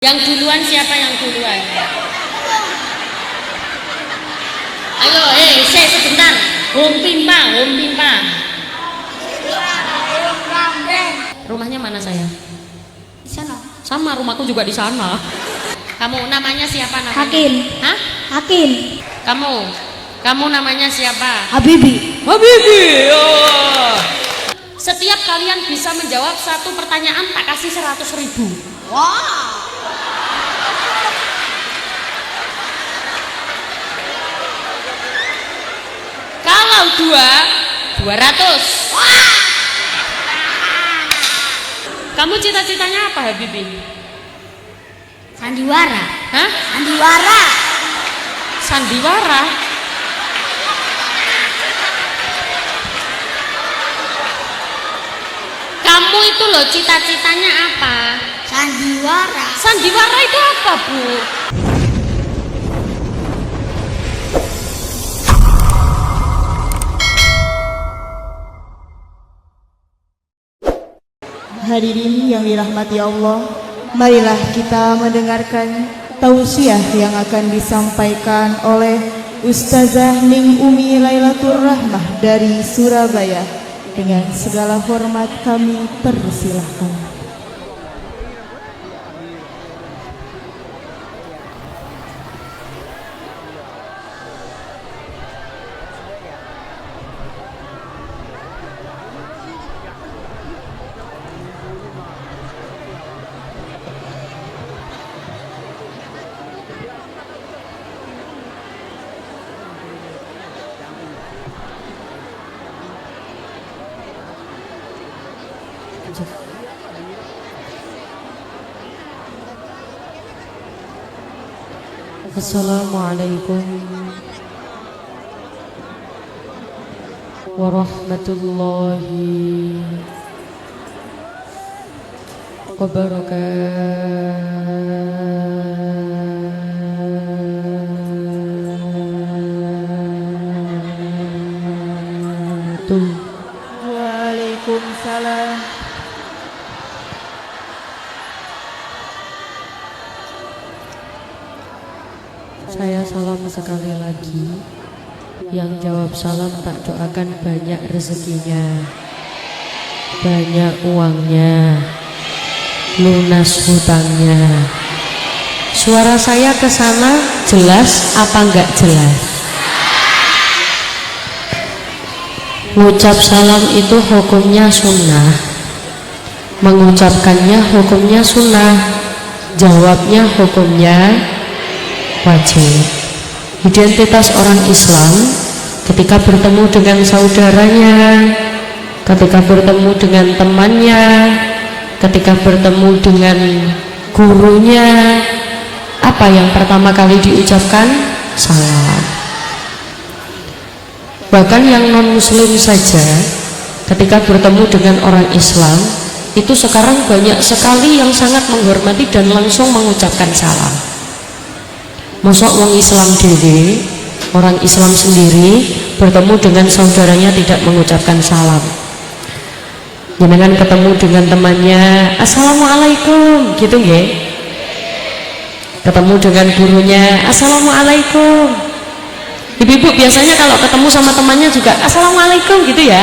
Yang duluan siapa yang duluan? Ayo, sebentar. Home Pimpa. Rumahnya mana saya? Di sana. Sama, rumahku juga di sana. Kamu namanya siapa namanya? Hakim. Hah? Hakim. Kamu namanya siapa? Habibi. Oh. Setiap kalian bisa menjawab satu pertanyaan tak kasih 100.000. Wow. Kalau 200. Kamu cita-citanya apa, Habibi? Sandiwara. Hah? Sandiwara? Kamu itu loh cita-citanya apa? Sandiwara. Sandiwara itu apa, Bu? Hadirin yang dirahmati Allah, marilah kita mendengarkan tausiah yang akan disampaikan oleh Ustazah Ning Umi Lailatul Rahmah dari Surabaya. Dengan segala hormat kami persilahkan. Assalamualaikum warahmatullahi wabarakatuh. Waalaikumsalam. Saya salam sekali lagi. Yang jawab salam tak doakan banyak rezekinya, banyak uangnya, lunas hutangnya. Suara saya ke sana jelas apa enggak jelas? Mengucap salam itu hukumnya sunnah, mengucapkannya hukumnya sunnah, jawabnya hukumnya wajib. Identitas orang Islam ketika bertemu dengan saudaranya, ketika bertemu dengan temannya, ketika bertemu dengan gurunya, apa yang pertama kali diucapkan? Salam. Bahkan yang non muslim saja ketika bertemu dengan orang Islam itu sekarang banyak sekali yang sangat menghormati dan langsung mengucapkan salam. Mosok wong Islam dewe, orang Islam sendiri bertemu dengan saudaranya tidak mengucapkan salam. Jangan ketemu dengan temannya, assalamualaikum, gitu nggih. Ketemu dengan gurunya, assalamualaikum. Ibu-ibu biasanya kalau ketemu sama temannya juga assalamualaikum gitu ya.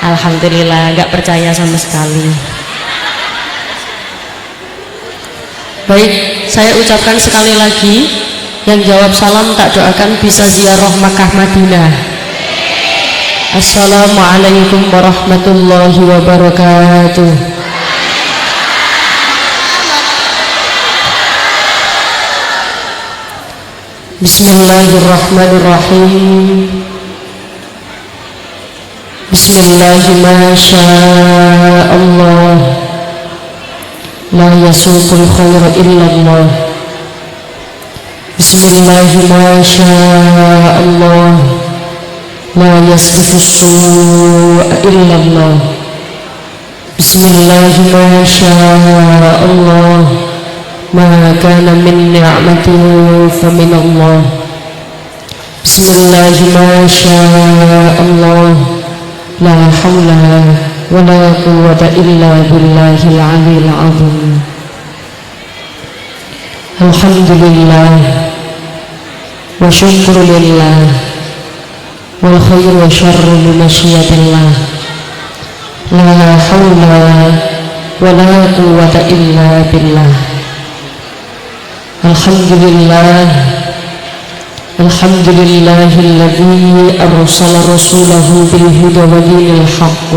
Alhamdulillah, nggak percaya sama sekali. Baik, saya ucapkan sekali lagi, yang jawab salam tak doakan bisa ziarah Makkah Madinah. Assalamualaikum warahmatullahi wabarakatuh. Bismillahirrahmanirrahim. Bismillahirrahmanirrahim. La yasuqul khaira illallah. Bismillahirrahmanirrahim. La yasrifus su'a illallah. Bismillahirrahmanirrahim. Ma kana min ni'matin fa min Allah. Bismillahirrahmanirrahim. La haula wala quwwata illa billahil aliyil azim. Alhamdulillah wa syukurulillah wal khair wa syarru bimasyiatillah la hawla wa la quwwata illa billah. Alhamdulillahilladzi arsala rasulahu bil huda wa dinil haqq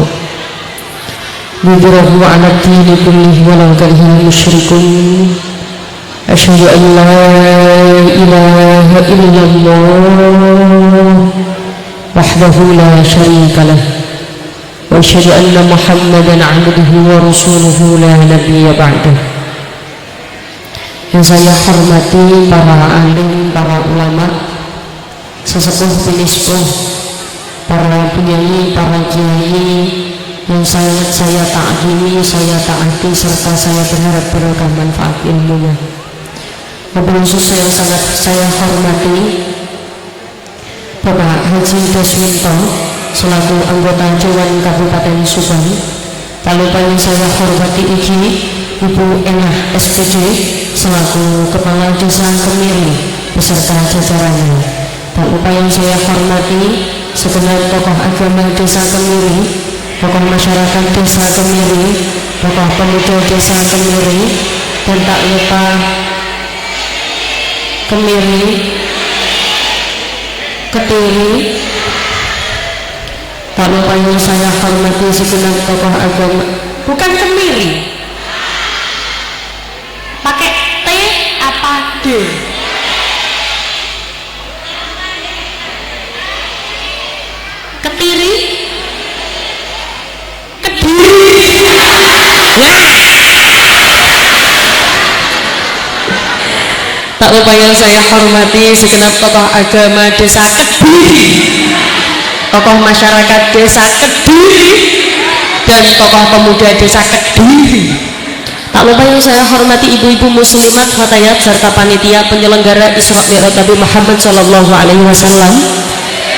lidhirahu 'ala dini kullihi walau karihal musyrikun. Asyhadu an la ilaha illallah wahdahu la syarika lah wa asyhadu anna Muhammadan 'abduhu wa rasuluhu la nabiyya ba'dah. Yang saya hormati para alim, para ulama, sesepuh penispuh, para penyanyi, para kiai yang saya ta'zimi, saya taati, serta saya berharap barokah manfaat ilmunya. Wabil khusus yang sangat saya hormati Bapak Haji Deswinto selaku anggota Dewan Kabupaten Subang. Tak lupa yang saya hormati Ibu Enah SPD selaku Kepala Desa Kemiri beserta jajarannya. Tak lupa yang saya hormati segenap tokoh agama Desa Kemiri, tokoh masyarakat Desa Kemiri, tokoh pemuda Desa Kemiri, dan tak lupa Kemiri, Ketiri. Tak lupa yang saya hormati segenap tokoh agama, bukan Kemiri, pakai T apa D? Ketiri, Kediri. Tak lupa yang saya hormati segenap tokoh agama Desa Kediri, tokoh masyarakat Desa Kediri, dan tokoh pemuda Desa Kediri. Tak lupa yang saya hormati ibu-ibu muslimat, fatayat, serta panitia penyelenggara Isra Mi'raj Nabi Muhammad SAW.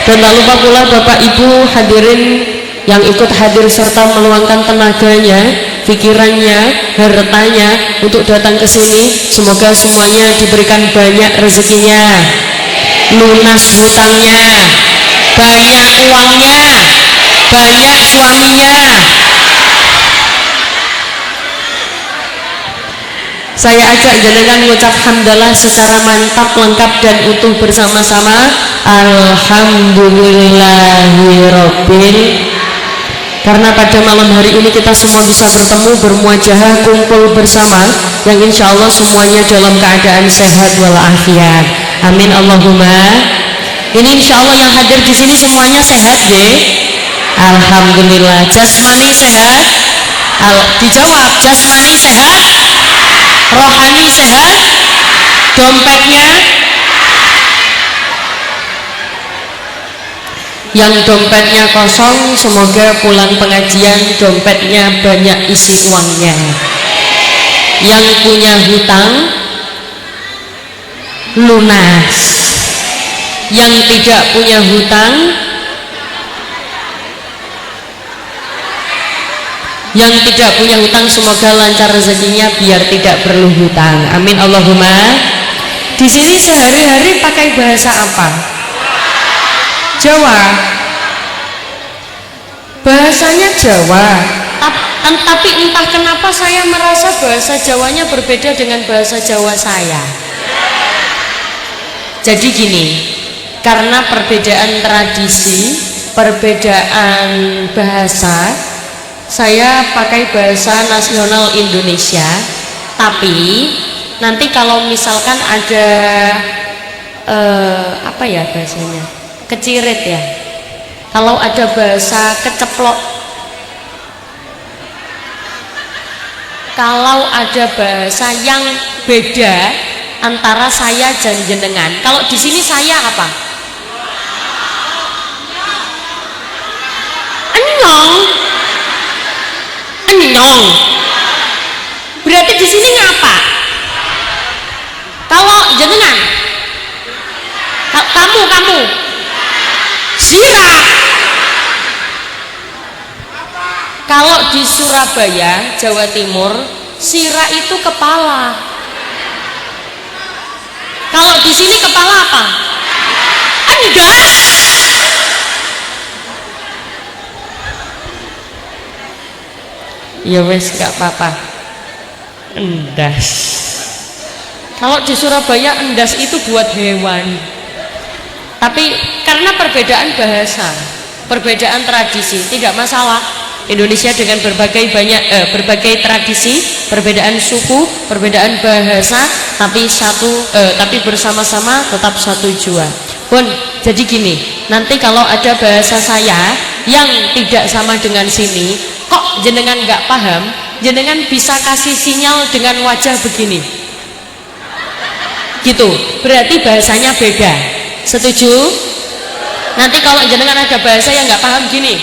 Dan tak lupa pula Bapak Ibu hadirin yang ikut hadir serta meluangkan tenaganya, pikirannya, hartanya untuk datang ke sini. Semoga semuanya diberikan banyak rezekinya, lunas hutangnya, banyak uangnya, banyak suaminya. Saya ajak jenengan mengucap hamdalah secara mantap, lengkap, dan utuh bersama-sama. Alhamdulillahirabbil. Karena pada malam hari ini kita semua bisa bertemu, bermuajahah, kumpul bersama, yang insya Allah semuanya dalam keadaan sehat walafiat. Amin Allahumma. Ini insya Allah yang hadir di sini semuanya sehat, deh. Alhamdulillah. Jasmani sehat. Dijawab, jasmani sehat, rohani sehat, dompetnya. Yang dompetnya kosong, semoga pulang pengajian dompetnya banyak isi uangnya. Yang punya hutang lunas, yang tidak punya hutang, semoga lancar rezekinya biar tidak perlu hutang. Amin Allahumma. Di sini sehari-hari pakai bahasa apa? Jawa, bahasanya Jawa, tapi entah kenapa saya merasa bahasa Jawanya berbeda dengan bahasa Jawa saya. Jadi gini, karena perbedaan tradisi, perbedaan bahasa, saya pakai bahasa nasional Indonesia. Tapi nanti kalau misalkan ada apa ya bahasanya, kecirit ya, kalau ada bahasa keceplok, kalau ada bahasa yang beda antara saya dan jenengan, kalau di sini saya apa? Enyong. Berarti di sini ngapa? Kalau jenengan, kamu sirah. Kalau di Surabaya, Jawa Timur, sirah itu kepala. di sini kepala apa? Endas. Ya wes gak apa-apa. Endas. Kalau di Surabaya endas itu buat hewan. Tapi karena perbedaan bahasa, perbedaan tradisi, tidak masalah. Indonesia dengan berbagai tradisi, perbedaan suku, perbedaan bahasa, tapi bersama-sama tetap satu jua. Pun jadi gini, nanti kalau ada bahasa saya yang tidak sama dengan sini, kok jenengan nggak paham, jenengan bisa kasih sinyal dengan wajah begini. Gitu, berarti bahasanya beda. Setuju? Nanti kalau jenengan ada bahasa yang nggak paham gini,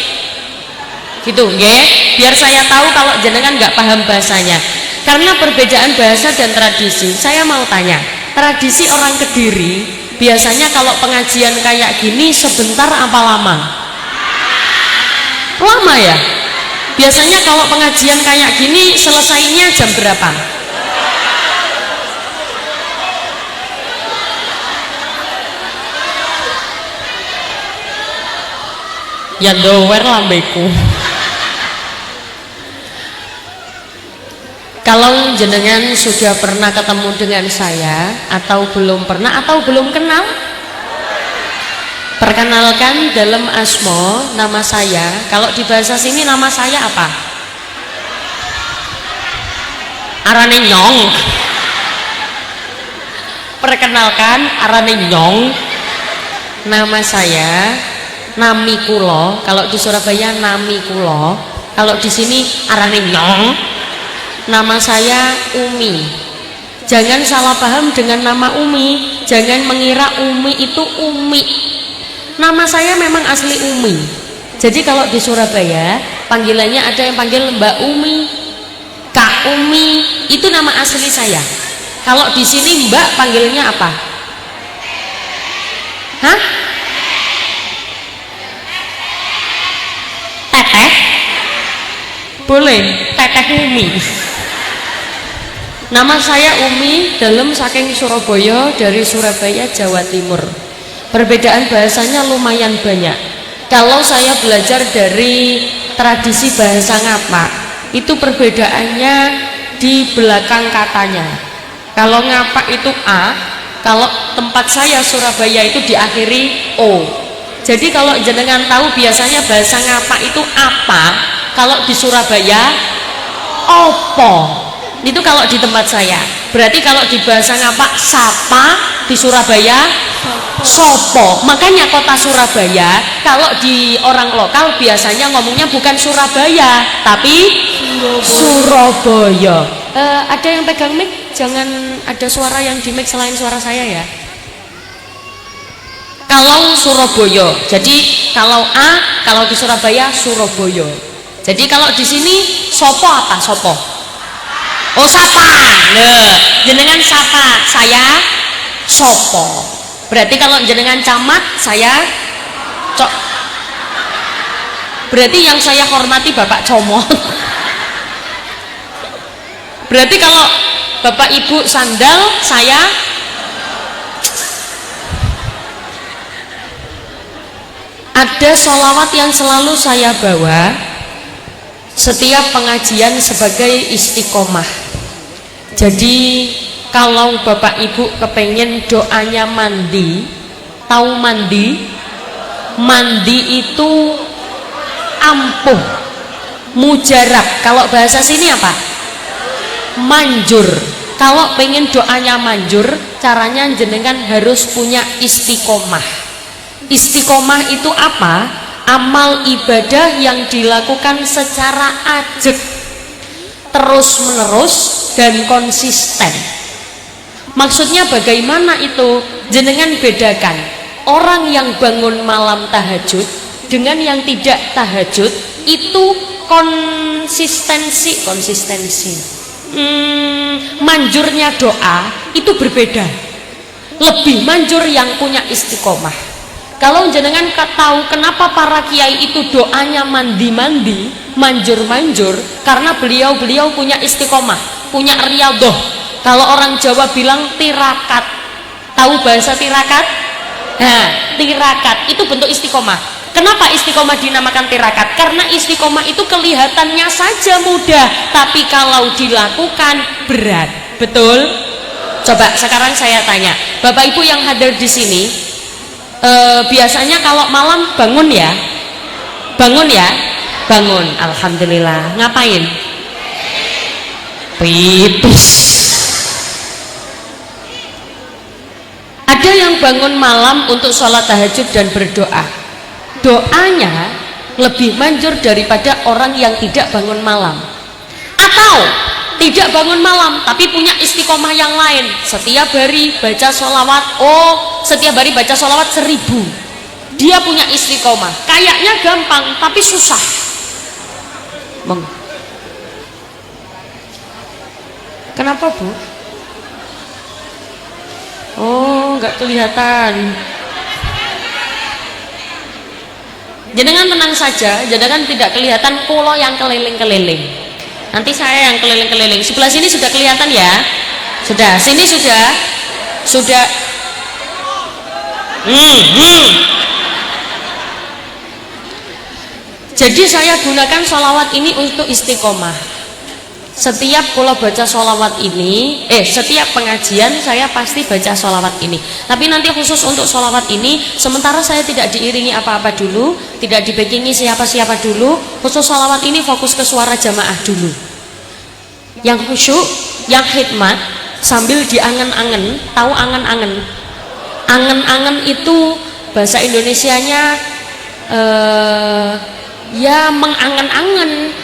gitu, nggih? Biar saya tahu kalau jenengan nggak paham bahasanya. Karena perbedaan bahasa dan tradisi, saya mau tanya, tradisi orang Kediri biasanya kalau pengajian kayak gini sebentar apa lama? Lama ya? Biasanya kalau pengajian kayak gini selesainya jam berapa? Ya dower lambeku. Kalau jenengan sudah pernah ketemu dengan saya atau belum pernah atau belum kenal, perkenalkan dalam asmo nama saya. Kalau di bahasa sini nama saya apa? Arane Nyong. Perkenalkan, arane Nyong. Nama saya Nami Kulo. Kalau di Surabaya Nami Kulo, kalau di sini arane Nyong. Nama saya Umi. Jangan salah paham dengan nama Umi. Jangan mengira Umi itu Umi. Nama saya memang asli Umi. Jadi kalau di Surabaya panggilannya ada yang panggil Mbak Umi, Kak Umi, itu nama asli saya. Kalau di sini Mbak panggilnya apa? Hah? Teteh? Boleh, Teteh Umi. Nama saya Umi, dalam saking Surabaya, dari Surabaya, Jawa Timur. Perbedaan bahasanya lumayan banyak. Kalau saya belajar dari tradisi bahasa Ngapak, itu perbedaannya di belakang katanya. Kalau Ngapak itu A, kalau tempat saya Surabaya itu diakhiri O. Jadi kalau jenengan tahu biasanya bahasa Ngapak itu apa, kalau di Surabaya opo. Itu kalau di tempat saya. Berarti kalau di bahasa Ngapak sapa, di Surabaya sopo. Makanya kota Surabaya kalau di orang lokal biasanya ngomongnya bukan Surabaya tapi Surabaya. Ada yang pegang mic? Jangan ada suara yang di mic selain suara saya ya. Kalau Surabaya, jadi kalau A, kalau di Surabaya Surabaya. Jadi kalau di sini sopo apa? Sopo. Oh sapa, jenengan sapa, saya sopo. Berarti kalau jenengan camat, saya cok. Berarti yang saya hormati Bapak Comot. Berarti kalau Bapak Ibu sandal, saya ada sholawat yang selalu saya bawa setiap pengajian sebagai istiqomah. Jadi kalau Bapak Ibu kepengen doanya mandi, tahu mandi? Mandi itu ampuh, mujarab. Kalau bahasa sini apa? Manjur. Kalau pengen doanya manjur, caranya jenengan harus punya istiqomah. Istiqomah itu apa? Amal ibadah yang dilakukan secara ajeg, terus menerus dan konsisten. Maksudnya bagaimana itu? Jenengan bedakan orang yang bangun malam tahajud dengan yang tidak tahajud, itu konsistensi manjurnya doa itu berbeda. Lebih manjur yang punya istiqomah. Kalau jenengan tahu kenapa para kiai itu doanya mandi-mandi, manjur-manjur, karena beliau punya istiqomah, punya riyadhah. Kalau orang Jawa bilang tirakat. Tahu bahasa tirakat? Nah, tirakat itu bentuk istiqomah. Kenapa istiqomah dinamakan tirakat? Karena istiqomah itu kelihatannya saja mudah, tapi kalau dilakukan berat. Betul? Coba sekarang saya tanya, Bapak Ibu yang hadir di sini, biasanya kalau malam bangun ya? Bangun ya? Bangun. Alhamdulillah. Ngapain? Pipis. Ada yang bangun malam untuk sholat tahajud dan berdoa. Doanya lebih manjur daripada orang yang tidak bangun malam. Atau tidak bangun malam tapi punya istiqomah yang lain. Setiap hari baca sholawat. Oh, setiap hari baca sholawat 1000. Dia punya istiqomah. Kayaknya gampang tapi susah. Kenapa, Bu? Oh, nggak kelihatan. Jenengan tenang saja, jenengan tidak kelihatan, kulo yang keliling-keliling. Nanti saya yang keliling-keliling. Sebelah sini sudah kelihatan ya? Sudah. Sini sudah. Jadi saya gunakan sholawat ini untuk istiqomah. Setiap kalau baca sholawat ini, setiap pengajian saya pasti baca sholawat ini. Tapi nanti khusus untuk sholawat ini, sementara saya tidak diiringi apa-apa dulu, tidak dibackingi siapa-siapa dulu. Khusus sholawat ini fokus ke suara jamaah dulu. Yang khusyuk, yang khidmat, sambil diangen-angen. Tahu angen-angen? Angen-angen itu bahasa Indonesianya ya mengangen-angen.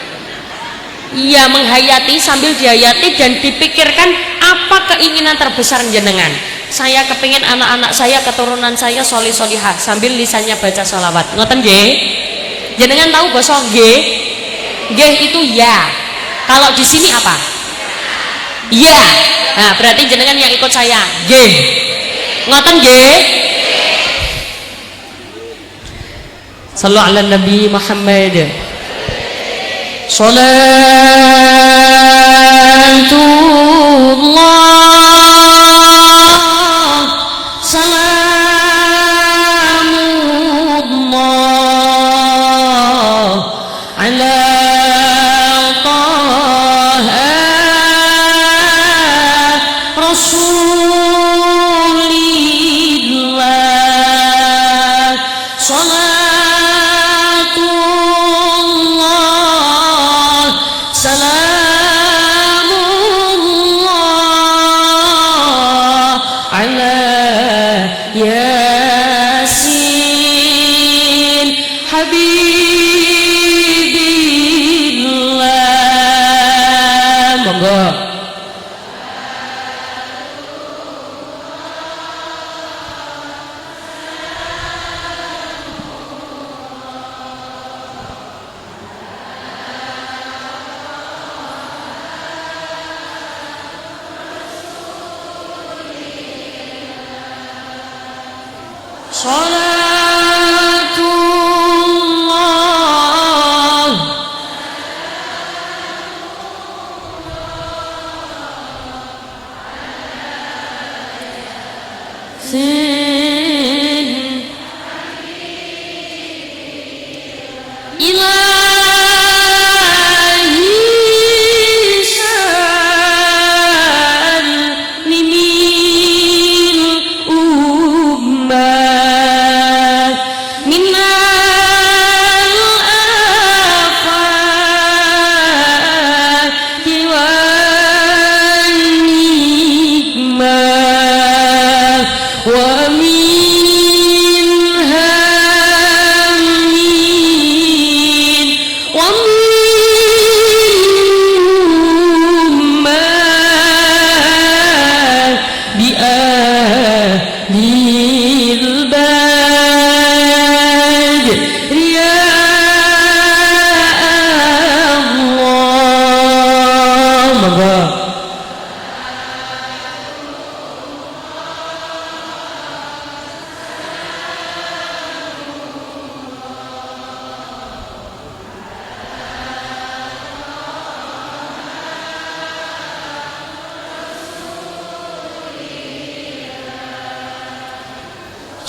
Iya, menghayati, sambil dihayati dan dipikirkan apa keinginan terbesar jenengan. Saya kepingin anak-anak saya, keturunan saya solih solihah, sambil lisannya baca sholawat. Ngoten nggih? Jenengan tahu basa nggih? Nggih itu ya. Kalau di sini apa? Iya. Nah, berarti jenengan yang ikut saya. Nggih. Ngoten nggih? Shallu ala Nabi Muhammad. Salatullah salamullah ala taha rasulillah. Salamullah ala Yasin Habibillah. Monggo. Salatullah sin ilahi salimil ummah minal afati wan nikmah wa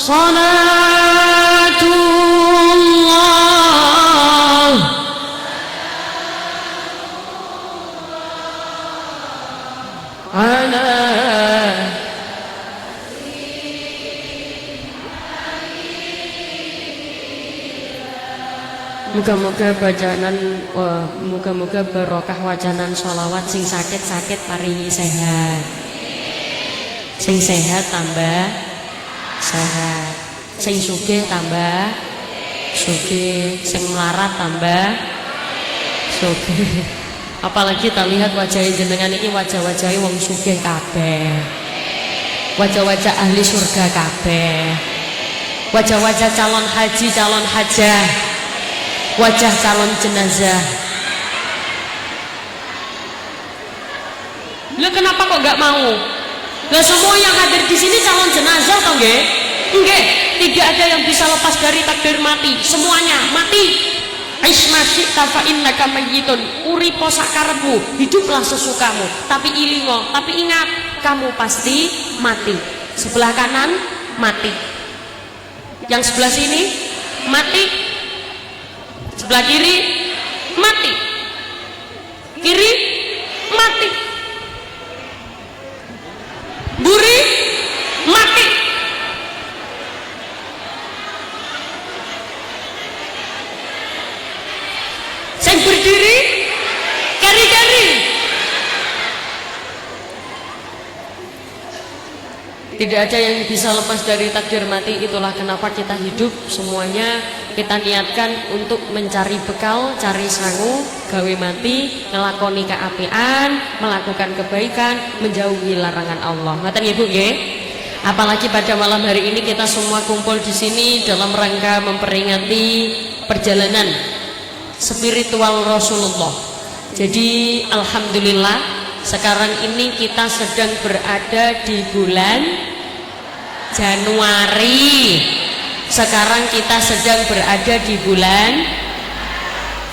Salatullah ala Muga-muga bacanan, muga-muga barokah wacanan sholawat sing sakit-sakit paringi sehat, sing sehat tambah sehat, sing sugih tambah sugih, sing melarat tambah sugih. Apalagi kita lihat wajah jenengan ini wajah-wajah wong sugih kabeh, wajah-wajah ahli surga kabeh, wajah-wajah calon haji, calon hajah, wajah calon jenazah. Lah kenapa kok nggak mau? Lah semua yang hadir di sini calon jenazah toh nggih? Nggih, tidak ada yang bisa lepas dari takdir mati. Semuanya mati. Aisma syi'ta fa innaka mayyitun. Uripo sakarepmu, hiduplah sesukamu. Tapi ilingo, tapi ingat, kamu pasti mati. Sebelah kanan mati. Yang sebelah sini mati. Sebelah kiri mati, kiri mati, buri mati, sing berdiri keri-keri. Tidak ada yang bisa lepas dari takdir mati. Itulah kenapa kita hidup semuanya kita niatkan untuk mencari bekal, cari sangu, gawe mati, ngelakoni keapian, melakukan kebaikan, menjauhi larangan Allah. Ngoten nggih Bu nggih? Apalagi pada malam hari ini kita semua kumpul di sini dalam rangka memperingati perjalanan spiritual Rasulullah. Jadi alhamdulillah sekarang ini kita sedang berada di bulan Januari. Sekarang kita sedang berada di bulan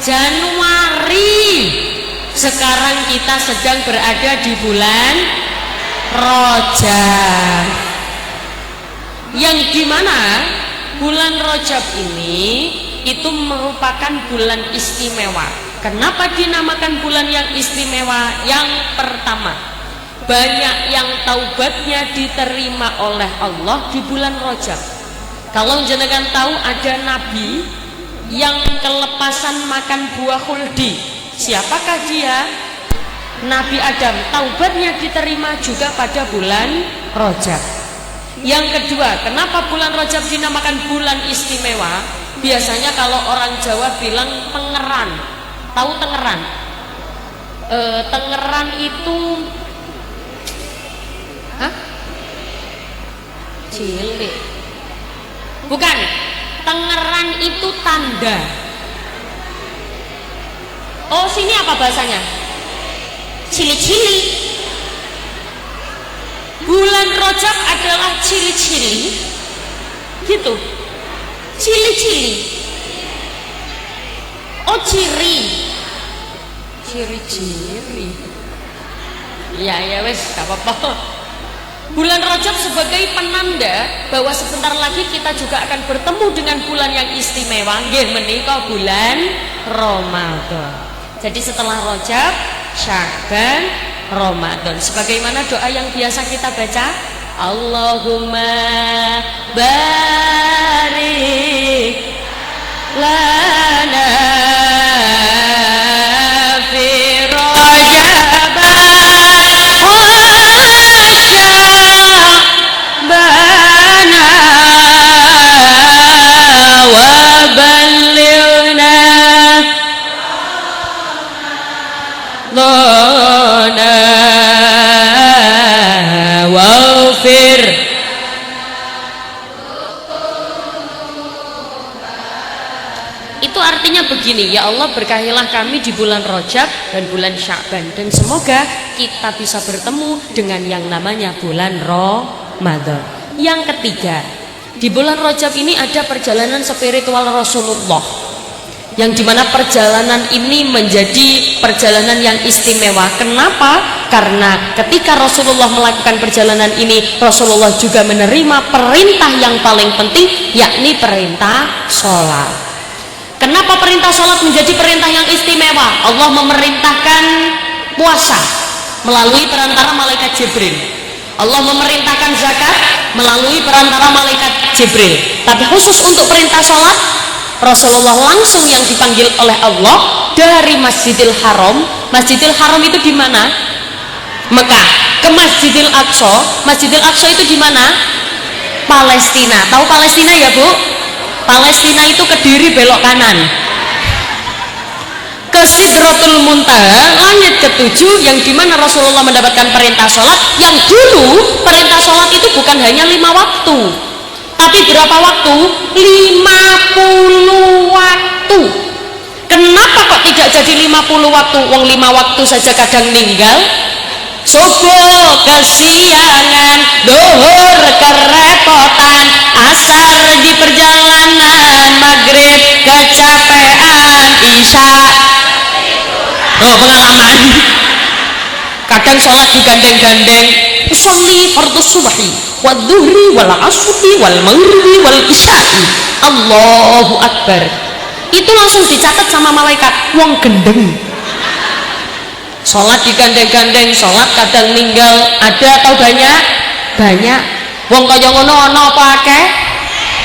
Januari. Sekarang kita sedang berada di bulan Rajab. Yang dimana bulan Rajab ini itu merupakan bulan istimewa. Kenapa dinamakan bulan yang istimewa? Yang pertama, banyak yang taubatnya diterima oleh Allah di bulan Rajab. Kalau jenengan tahu ada nabi yang kelepasan makan buah khuldi. Siapakah dia? Nabi Adam. Taubatnya diterima juga pada bulan Rajab. Yang kedua, kenapa bulan Rajab dinamakan bulan istimewa? Biasanya kalau orang Jawa bilang Tengeran. Tahu Tengeran? Tengeran itu cilik. Bukan, Tengeran itu tanda. Oh, sini apa bahasanya? Cili-cili. Bulan Rajab adalah cili-cili. Gitu. Cili-cili. Oh, ciri. Ciri-ciri. Ya wes, gak apa-apa. Bulan Rajab sebagai penanda bahwa sebentar lagi kita juga akan bertemu dengan bulan yang istimewa, nggih menika bulan Ramadan. Jadi setelah Rajab, Sya'ban, Ramadan. Sebagaimana doa yang biasa kita baca, Allahumma barik lana fi Rajab bana wa ballighna lana waghfir. Itu artinya begini, ya Allah berkahilah kami di bulan Rajab dan bulan Sya'ban, dan semoga kita bisa bertemu dengan yang namanya bulan Ramadan. Yang ketiga, di bulan Rajab ini ada perjalanan spiritual Rasulullah. yang dimana perjalanan ini menjadi perjalanan yang istimewa. Kenapa? Karena ketika Rasulullah melakukan perjalanan ini, Rasulullah juga menerima perintah yang paling penting, yakni perintah sholat. Kenapa perintah sholat menjadi perintah yang istimewa? Allah memerintahkan puasa melalui perantara malaikat Jibril. Allah memerintahkan zakat melalui perantara malaikat Jibril. Tapi khusus untuk perintah sholat, Rasulullah langsung yang dipanggil oleh Allah dari Masjidil Haram. Masjidil Haram itu di mana? Mekah. Ke Masjidil Aqsa. Masjidil Aqsa itu di mana? Palestina. Tahu Palestina ya, Bu? Palestina itu Kediri belok kanan. Ke Sidratul Muntaha, langit ketujuh, yang dimana Rasulullah mendapatkan perintah sholat. Yang dulu perintah sholat itu bukan hanya 5 waktu, tapi berapa waktu? 50 waktu. Kenapa kok tidak jadi 50 waktu? Wong 5 waktu saja kadang ninggal. Subuh kesiangan, duhur kerepotan, asar di perjalanan, maghrib kecapean, isya. Oh, pengalaman. Kadang sholat digandeng-gandeng, usolli fardhu subhi wal dhuhri wal asri wal maghribi wal isya'i. Allahu akbar. Itu langsung dicatat sama malaikat, wong gendeng. Sholat digandeng-gandeng, sholat kadang ninggal, ada atau banyak? Banyak. Wong kaya ngono ana apa akeh?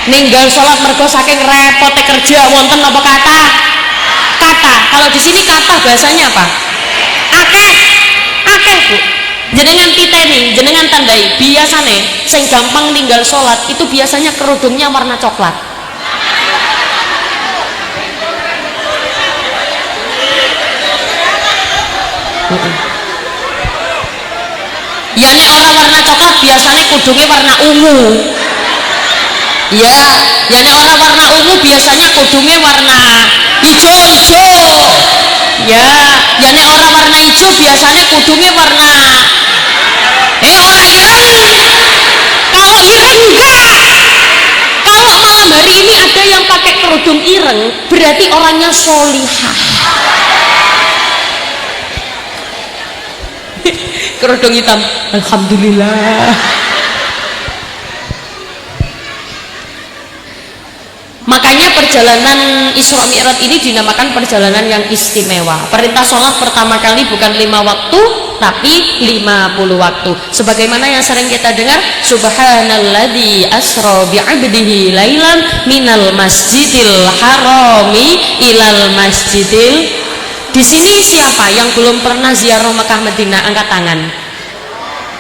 Ninggal sholat mergo saking repote kerja, wonten apa kata? Kata. Kalau di sini kata bahasanya apa? Akeh. Akeh, Bu. Jenengan titeni, jenengan tandai. Biasane sing gampang ninggal sholat itu biasanya kerudungnya warna coklat. Ya nek orang warna coklat biasanya kudungnya warna ungu. Ya nek orang warna ungu biasanya kudungnya warna hijau. Ya nek orang warna hijau biasanya kudungnya warna orang ireng. Kalau ireng enggak. Kalau malam hari ini ada yang pakai kerudung ireng, berarti orangnya sholihah. Kerudung hitam, alhamdulillah. Makanya perjalanan Isra Mi'raj ini dinamakan perjalanan yang istimewa. Perintah sholat pertama kali bukan 5 waktu, tapi 50 waktu. Sebagaimana yang sering kita dengar, Subhanalladzi asra bi'abdihi lailan minal masjidil harami ilal masjidil. Di sini siapa yang belum pernah ziarah Mekah Madinah, angkat tangan.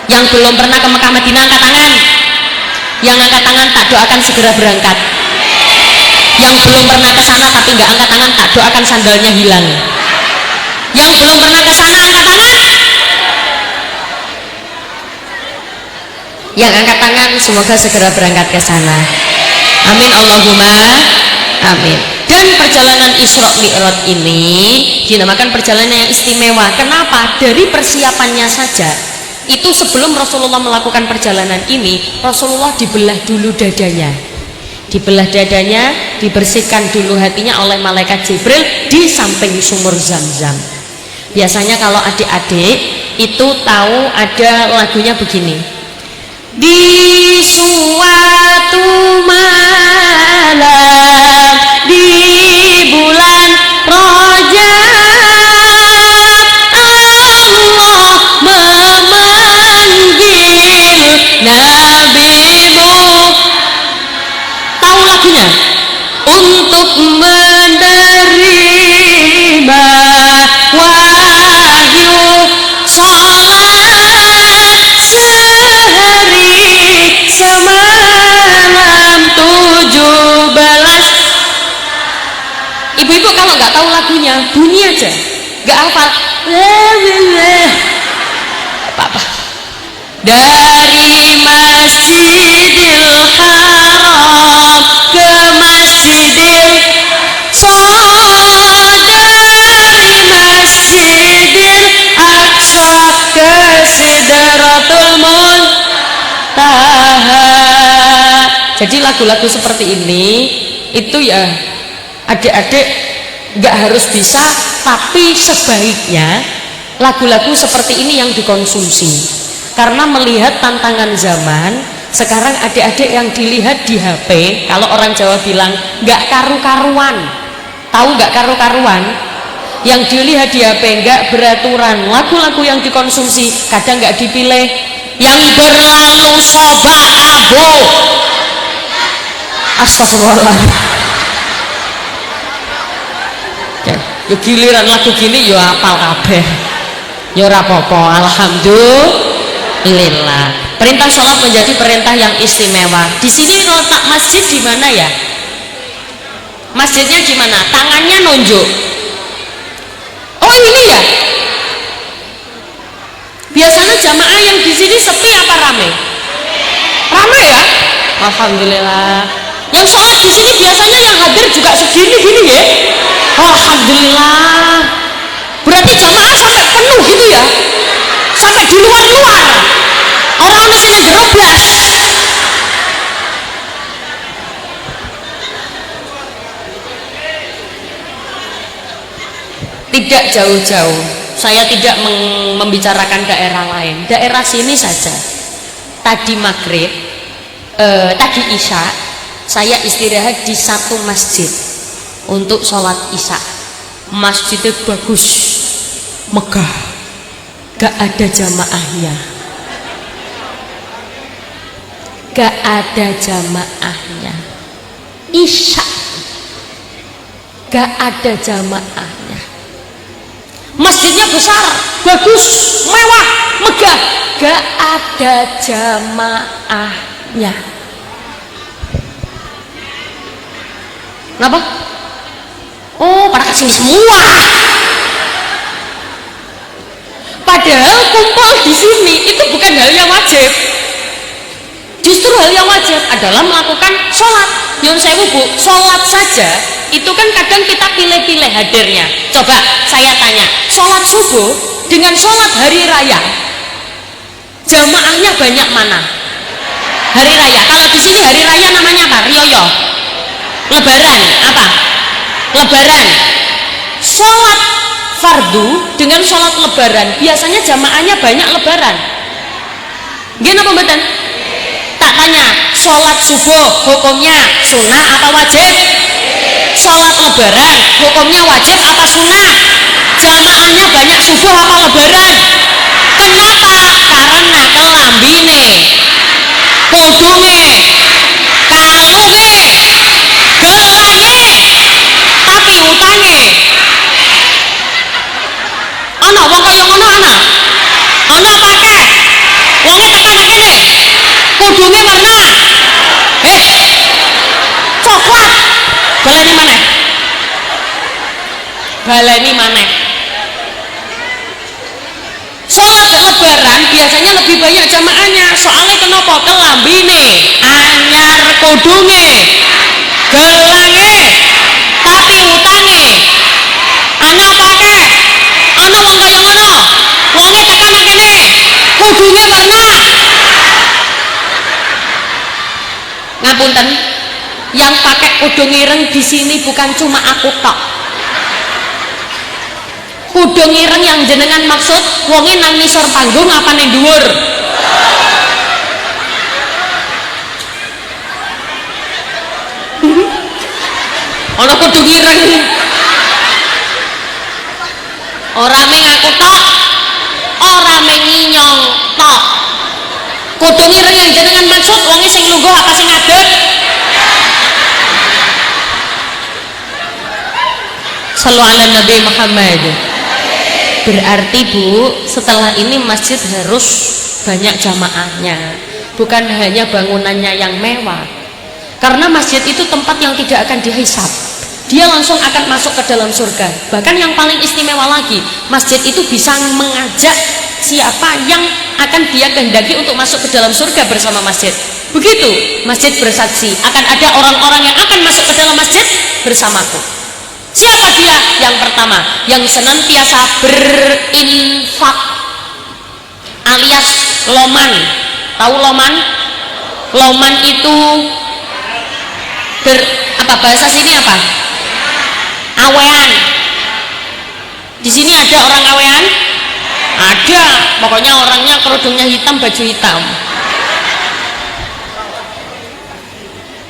Yang belum pernah ke Mekah Madinah, angkat tangan. Yang angkat tangan tak doakan segera berangkat. Yang belum pernah ke sana tapi nggak angkat tangan, tak doakan sandalnya hilang. Yang belum pernah ke sana, angkat tangan. Yang angkat tangan semoga segera berangkat ke sana. Amin Allahumma amin. Dan perjalanan Isra Mi'raj ini dinamakan perjalanan yang istimewa. Kenapa? Dari persiapannya saja, itu sebelum Rasulullah melakukan perjalanan ini, Rasulullah dibelah dulu dadanya. Dibelah dadanya, dibersihkan dulu hatinya oleh malaikat Jibril di samping sumur Zam-Zam. Biasanya kalau adik-adik itu tahu ada lagunya begini. Di suatu malam di bulan Rajab, Allah memanggil nabimu. Tahu lagunya? Untuk menerima wahyu salat sehari semalam 17. Ibu-ibu kalau nggak tahu lagunya, bunyi aja, nggak hafal, apa-apa. Dari Masjidil Haram ke Masjidil dari Masjidil Aqsa ke Sidratul Muntaha. Jadi lagu-lagu seperti ini itu ya adik-adik nggak harus bisa, tapi sebaiknya lagu-lagu seperti ini yang dikonsumsi. Karena melihat tantangan zaman sekarang, adik-adik yang dilihat di HP, kalau orang Jawa bilang nggak karu-karuan. Tahu nggak karu-karuan? Yang dilihat di HP nggak beraturan. Lagu-lagu yang dikonsumsi kadang nggak dipilih. Yang berlalu soba abu. Astagfirullah. Ya giliran lagu gini ya apal kabeh. Ya ora apa-apa, alhamdulillah. Perintah sholat menjadi perintah yang istimewa. Di sini letak masjid di mana ya? Masjidnya di mana? Tangannya nunjuk. Oh ini ya. Biasanya jamaah yang di sini sepi apa rame? Rame ya? Alhamdulillah. Yang sholat di sini biasanya yang hadir juga segini gini ya? Alhamdulillah. Berarti jamaah sampai penuh gitu ya? Sampai di luar-luar. Orang sing jero blas. Tidak jauh-jauh. Saya tidak membicarakan daerah lain. Daerah sini saja. Tadi maghrib, tadi isya, saya istirahat di satu masjid untuk sholat isya. Masjidnya bagus, megah, gak ada jamaahnya, gak ada jamaahnya. Isya gak ada jamaahnya. Masjidnya besar, bagus, mewah, megah, gak ada jamaahnya. Kenapa? Oh, pada kesini semua. Padahal kumpul di sini itu bukan hal yang wajib. Justru hal yang wajib adalah melakukan sholat. Nyun sewu Bu, sholat saja itu kan kadang kita pilih-pilih hadirnya. Coba saya tanya, sholat subuh dengan sholat hari raya, jamaahnya banyak mana? Hari raya. Kalau di sini hari raya namanya apa? Rioyo. Lebaran apa? Lebaran. Sholat fardu dengan sholat lebaran biasanya jamaahnya banyak lebaran. Gimana pembetan? Tak tanya, sholat subuh hukumnya sunnah atau wajib? Sholat lebaran hukumnya wajib apa sunnah? Jamaahnya banyak subuh apa lebaran? Kenapa? Karena kelambine, kudunge, kalunge, gelange, tapi utange. Ana wong kaya ngono ana? Ana apa akeh? Wonge tekan kene. Kudunge warna coklat. Baleni maneh. Baleni maneh. Sholat lebaran biasanya lebih banyak jamaahnya. Soalnya kenapa? Kelambine anyar, kudunge, gelange, tapi utange. Ana apa akeh? Ana wong kaya ngono. Wonge tekan kene. Kudunge warna. Ngapunten, yang pakai kudung ireng di sini bukan cuma aku tok. Kudung ireng yang jenengan maksud wonge nang nisor panggung apa ning dhuwur? Ana kudung ireng. Ora ming aku tok, ora ming nyong tok. Kudung ireng yang jenengan maksud wonge sing lungguh apa sing ngadeg? Shallu ala Nabi Muhammad. Berarti Bu, setelah ini masjid harus banyak jamaahnya, bukan hanya bangunannya yang mewah. Karena masjid itu tempat yang tidak akan dihisab, dia langsung akan masuk ke dalam surga. Bahkan yang paling istimewa lagi, masjid itu bisa mengajak siapa yang akan dia kehendaki untuk masuk ke dalam surga bersama masjid. Begitu masjid bersaksi, akan ada orang-orang yang akan masuk ke dalam masjid bersamaku. Siapa dia? Yang pertama, yang senantiasa berinfak alias loman. Tahu loman? Loman itu apa bahasa sini apa? Awean. Di sini ada orang kawean? Ada, pokoknya orangnya kerudungnya hitam, baju hitam.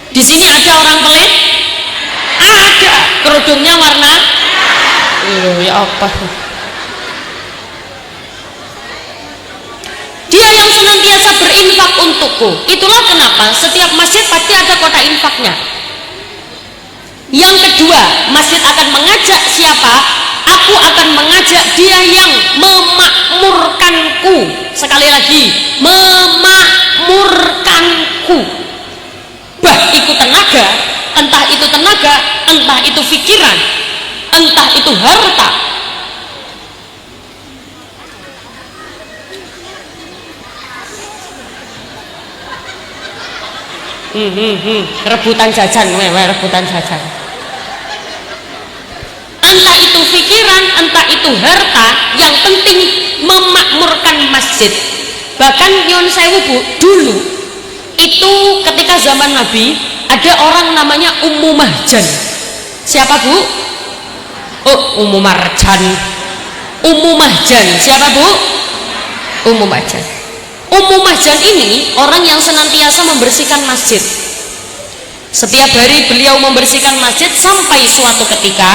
Di sini ada orang pelit? Ada, kerudungnya warna? Ya apa? Dia yang senantiasa berinfak untukku. Itulah kenapa setiap masjid pasti ada kotak infaknya. Yang kedua, masjid akan mengajak siapa? Aku akan mengajak dia yang memakmurkanku. Sekali lagi, memakmurkanku. Bah itu tenaga, entah itu pikiran, entah itu harta. Rebutan jajan, rebutan jajan. Entah itu pikiran, entah itu harta, yang penting memakmurkan masjid. Bahkan nyon sewu Bu, dulu itu ketika zaman Nabi ada orang namanya Ummu Mahjan. Siapa Bu? Oh, Ummu Marjan. Ummu Mahjan. Siapa Bu? Ummu Mahjan. Ummu Mahjan ini orang yang senantiasa membersihkan masjid. Setiap hari beliau membersihkan masjid sampai suatu ketika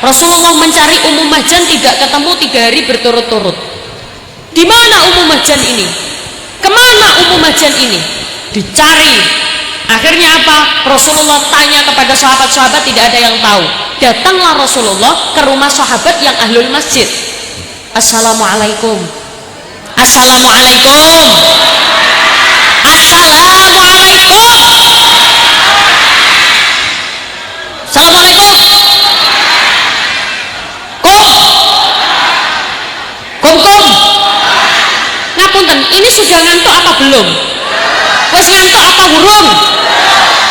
Rasulullah mencari Ummu Mahjan tidak ketemu 3 hari berturut-turut. Di mana Ummu Mahjan ini? Kemana Ummu Mahjan ini? Dicari. Akhirnya apa? Rasulullah tanya kepada sahabat-sahabat, tidak ada yang tahu. Datanglah Rasulullah ke rumah sahabat yang ahlul masjid. Assalamualaikum. Assalamualaikum. Assalamualaikum. Assalamualaikum. Kum. Ngapunten, ini sudah ngantuk apa belum? Wes ngantuk apa hurung?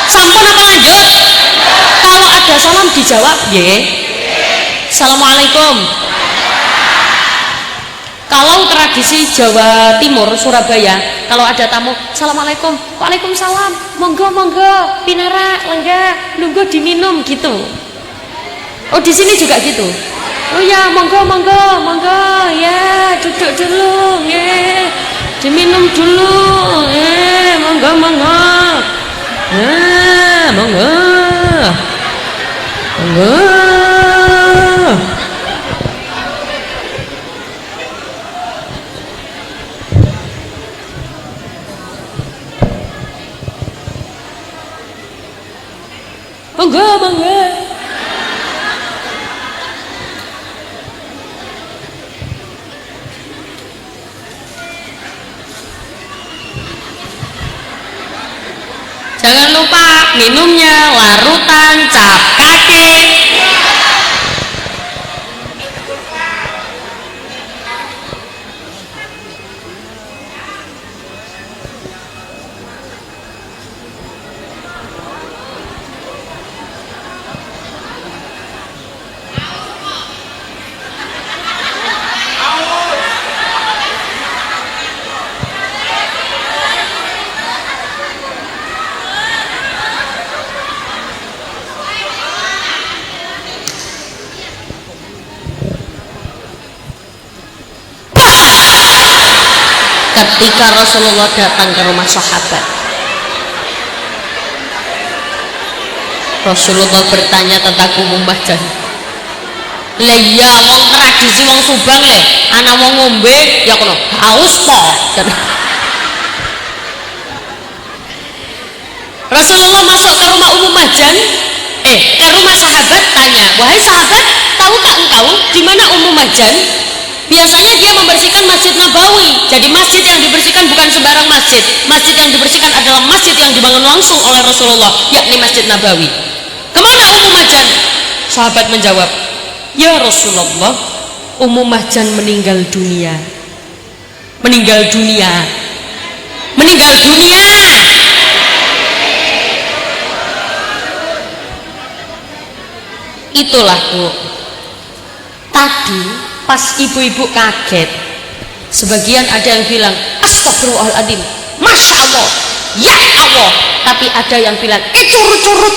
Sampun apa lanjut? Kalau ada salam dijawab, ye. Assalamualaikum. Kalau tradisi Jawa Timur, Surabaya, kalau ada tamu, Assalamualaikum, Waalaikumsalam, monggo, pinara, lenggah, nunggu diminum gitu. Oh di sini juga gitu. Oh ya, monggo, ya, duduk dulu, ya, diminum dulu, ya, monggo, ya, monggo. Monggo. Jangan lupa minumnya larutan cap kaki. Ketika Rasulullah datang ke rumah sahabat, Rasulullah bertanya tentang Ummu Mahjan. Lah iya wong tradisi wong Subang le, ana wong ngombe ya kono haus po. Rasulullah masuk ke rumah Ummu Mahjan, ke rumah sahabat, tanya, "Wahai sahabat, tahukah engkau di mana Ummu Mahjan?" Biasanya dia membersihkan Masjid Nabawi. Jadi masjid yang dibersihkan bukan sembarang masjid. Masjid yang dibersihkan adalah masjid yang dibangun langsung oleh Rasulullah, yakni Masjid Nabawi. Kemana Ummu Mahjan? Sahabat menjawab, "Ya Rasulullah, Ummu Mahjan meninggal dunia." Meninggal dunia. Itulah Bu. Tadi pas ibu-ibu kaget, sebagian ada yang bilang astagfirullahaladzim, masya Allah, ya Allah, tapi ada yang bilang curut-curut.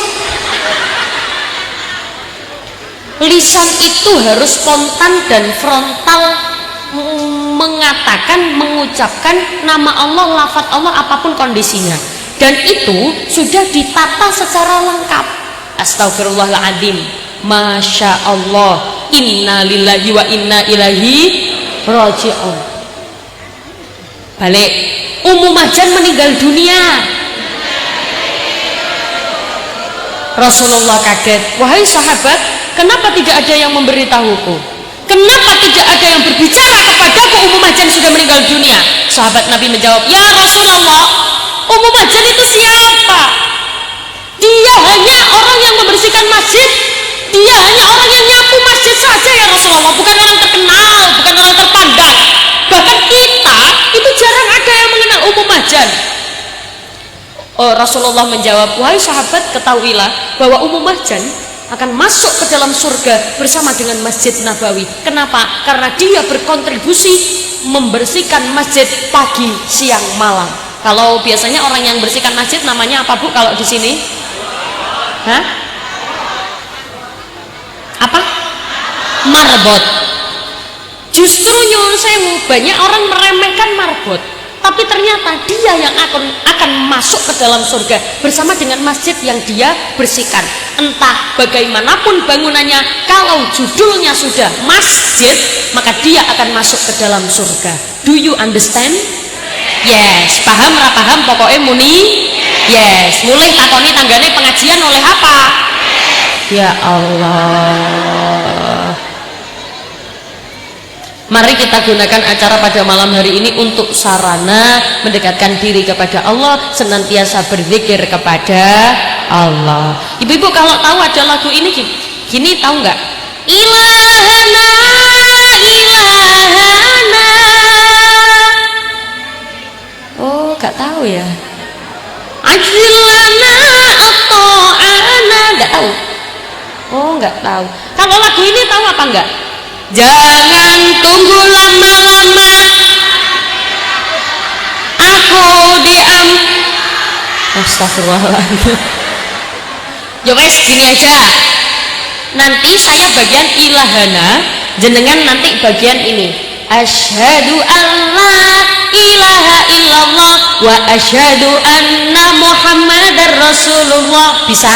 lisan itu harus spontan dan frontal mengatakan, mengucapkan nama Allah, lafaz Allah apapun kondisinya, dan itu sudah ditata secara lengkap. Astagfirullahaladzim, Masya Allah, inna lillahi wa inna ilaihi raji'un. Balik, Ummu Mahjan meninggal dunia. Rasulullah kaget, wahai sahabat, kenapa tidak ada yang memberitahuku? Kenapa tidak ada yang berbicara kepadaku Ummu Mahjan sudah meninggal dunia? Sahabat Nabi menjawab, ya Rasulullah, Ummu Mahjan itu siapa? Dia hanya orang yang membersihkan masjid, dia hanya orang yang nyapu masjid saja ya Rasulullah, bukan orang terkenal, bukan orang terpandang. Bahkan kita itu jarang ada yang mengenal Ummu Mahjan. Oh, Rasulullah menjawab, wahai sahabat, ketahuilah bahwa Ummu Mahjan akan masuk ke dalam surga bersama dengan Masjid Nabawi. Kenapa? Karena dia berkontribusi membersihkan masjid pagi, siang, malam. Kalau biasanya orang yang bersihkan masjid namanya apa Bu kalau di sini? Hah? Apa? Marbot. Justru nyuwun sewu, banyak orang meremehkan marbot, tapi ternyata dia yang akan masuk ke dalam surga bersama dengan masjid yang dia bersihkan. Entah bagaimanapun bangunannya, kalau judulnya sudah masjid, maka dia akan masuk ke dalam surga. Do you understand? Yes. Paham ra paham pokoknya muni yes. Mulai takoni tanggane pengajian oleh apa? Ya Allah, mari kita gunakan acara pada malam hari ini untuk sarana mendekatkan diri kepada Allah, senantiasa berzikir kepada Allah. Ibu-ibu kalau tahu ada lagu ini gini tahu nggak? Ilahana, ilahana. Oh, nggak tahu ya. Ajilana atau ana, nggak tahu. Oh, nggak tahu. Kalau lagu ini tahu apa enggak? Jangan tunggu lama-lama, aku diam. Astagfirullahaladzim. Ya wes, gini aja. Nanti saya bagian ilahana, jenengan nanti bagian ini. Asyhadu alla ilaha illallah wa asyhadu anna Muhammadar Rasulullah. Bisa?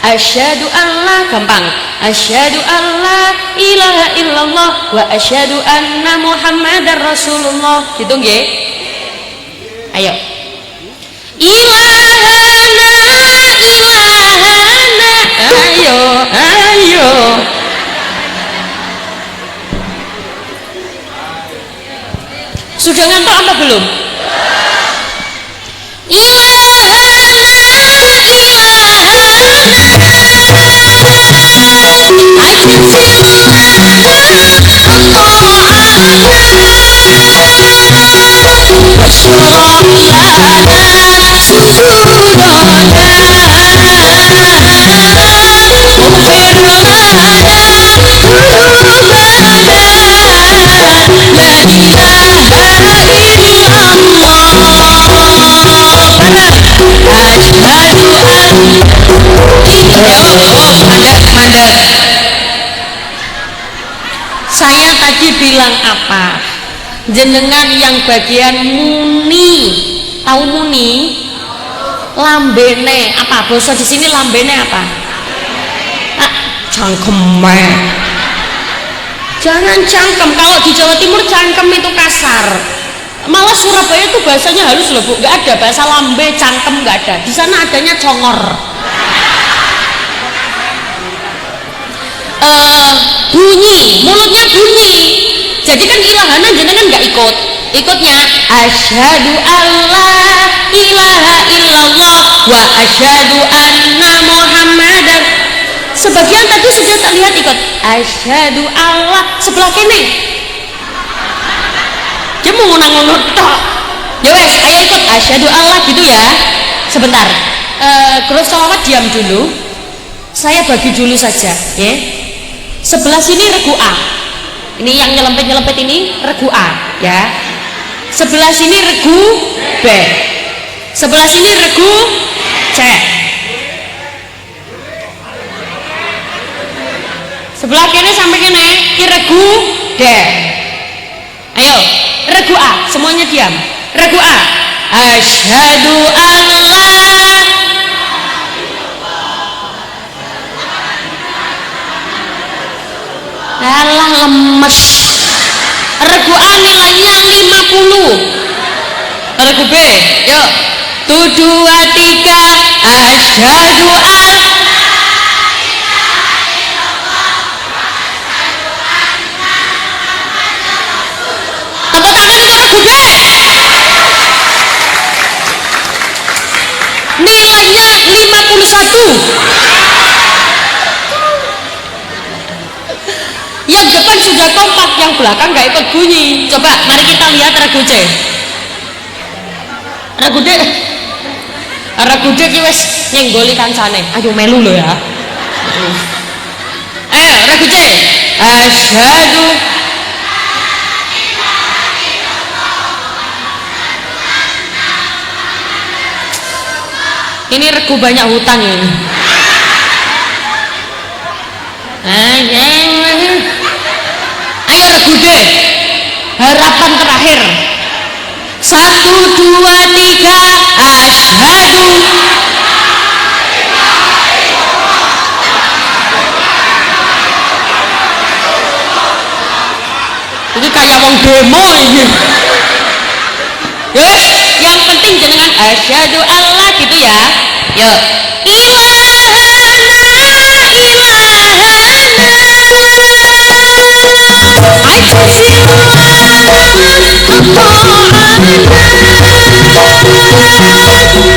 Asyhadu alla, gampang. Asyhadu alla ilaha illallah wa asyhadu anna Muhammadar Rasulullah. Gitu nggih? Ayo. Ilahana, ilahana. Ayo, ayo. Sudah ngantuk apa belum? Saya tadi bilang apa? Jenengan yang bagian muni, tahu muni? Lambene apa? Bahasa di sini lambene apa? Cangkeme. Jangan cangkem. Kalau di Jawa Timur cangkem itu kasar. Malah Surabaya itu bahasanya halus loh Bu. Nggak ada bahasa lambe, cangkem nggak ada. Di sana adanya congor. Bunyi, mulutnya bunyi. Jadi kan ilahana jenengan nggak ikut. Ikutnya asyhadu alla ilaha illallah wa asyhadu anna Muhammadar. Sebagian tadi sudah tak lihat ikut asyhadu alla sebelah kene. Dia mau ngunang-ngunang tok. Ya wes, ayo ikut asyhadu alla gitu ya. Sebentar. Terus sholawat diam dulu. Saya bagi dulu saja, ya. Sebelah sini regu A. Ini yang nyelempet-nyelempet ini regu A, ya. Sebelah sini regu B. Sebelah sini regu C. sebelah kene sampai kene ki regu de. Ayo regu A, semuanya diam. Regu A, asyhadu an la alah lemes. Regu A nilainya 50. Regu B, yuk 1, 2, 3, asyhadu an. Tepuk tangan untuk regu B. Nilainya 51. Yang depan sudah kompak, yang belakang nggak ikut bunyi. Coba mari kita lihat regu C. Regu D. Regu D ki wis nyenggoli kancane. Ayo melu lo ya. Ayo regu C. Asyhadu. Ini regu banyak hutang ini. Ayo regu D, harapan terakhir. 1, 2, 3, asyhadu. Ini kayak wong demo ini. Yes, yang penting jenengan asyhadu Allah gitu ya. Yuk.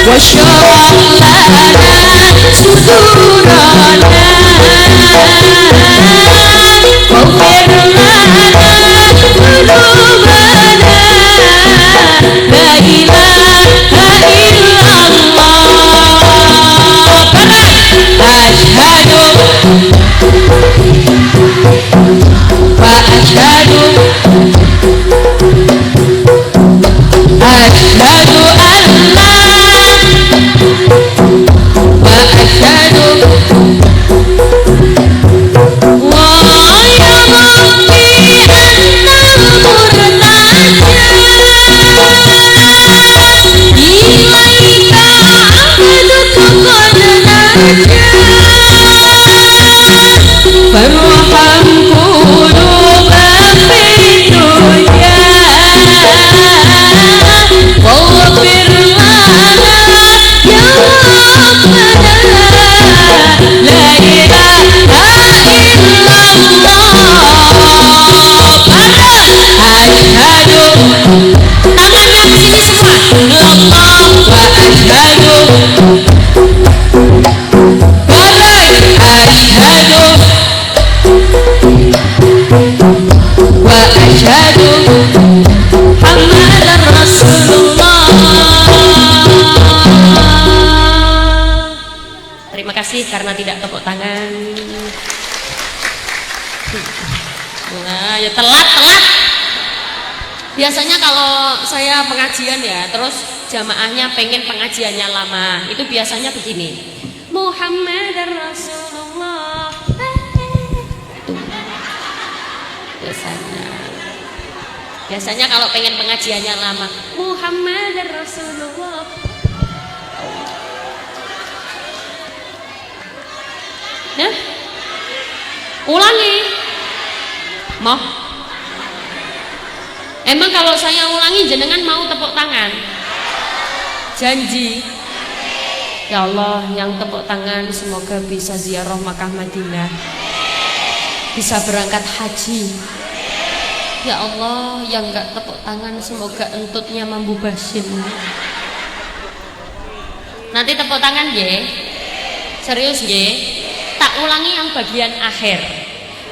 وشرح لنا صدورنا واغفر لنا ذنوبنا لا إله إلا الله أشهد وأشهد أشهد أن لا وأشهد ويا ربي أن المرتجى إليك عبدك قد نجا فارحم قلوب في الدنيا واغفر لنا يا ربنا لا إله إلا الله. Asyhadu, tangannya ke sini semua. Allah wa asyhadu. Balik asyhadu wa asyhadu Muhammadar Rasulullah. Terima kasih karena tidak tepuk tangan. Nah, ya telat. Biasanya kalau saya pengajian ya, terus jamaahnya pengen pengajiannya lama, itu biasanya begini. Muhammadar Rasulullah. Biasanya kalau pengen pengajiannya lama, Muhammadar Rasulullah. Nah, ulangi. Mau? Emang kalau saya ulangi jenengan mau tepuk tangan? Janji. Ya Allah, yang tepuk tangan semoga bisa ziarah Makkah Madinah, bisa berangkat haji. Ya Allah, yang enggak tepuk tangan semoga entutnya mambu basim. Nanti tepuk tangan ye. Serius ye. Tak ulangi yang bagian akhir.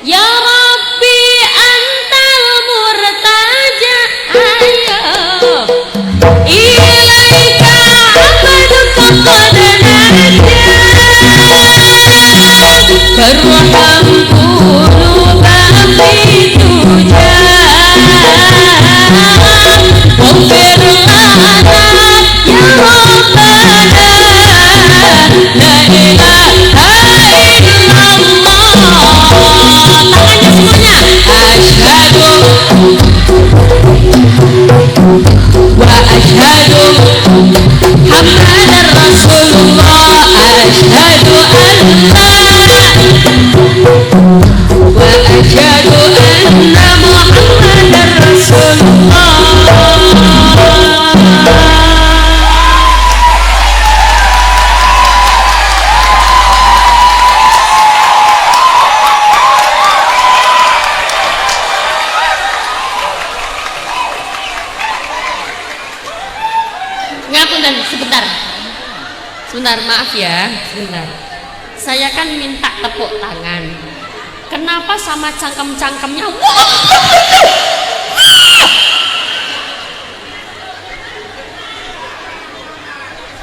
Ya Rabbi antal murtaja. Ayo. Ilaika abduka qad naja. Farham quluba fi tuja. Waghfir lana ya Rabbana la ilaha illallah. sebentar. Sebentar, maaf ya, sebentar. Saya kan minta tepuk tangan. Kenapa sama cangkem-cangkemnya?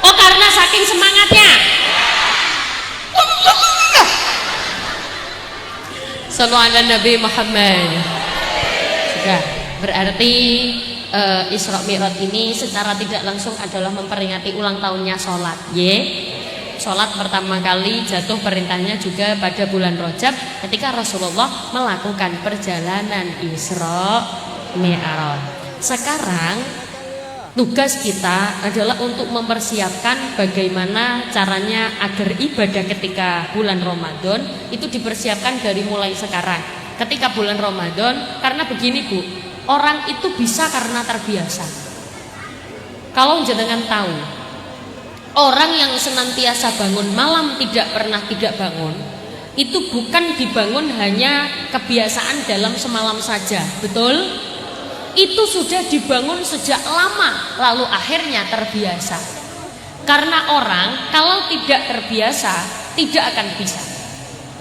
Oh, karena saking semangatnya. Sallallahu ala Nabi Muhammad. Sudah, berarti Isra Mi'raj ini secara tidak langsung adalah memperingati ulang tahunnya sholat. Sholat pertama kali jatuh perintahnya juga pada bulan Rajab ketika Rasulullah melakukan perjalanan Isra Mi'raj. Sekarang tugas kita adalah untuk mempersiapkan bagaimana caranya agar ibadah ketika bulan Ramadan itu dipersiapkan dari mulai sekarang. Ketika bulan Ramadan, karena begini Bu, orang itu bisa karena terbiasa. Kalau jenengan tahu, orang yang senantiasa bangun malam tidak pernah tidak bangun, itu bukan dibangun hanya kebiasaan dalam semalam saja, betul? Itu sudah dibangun sejak lama, lalu akhirnya terbiasa. Karena orang kalau tidak terbiasa tidak akan bisa.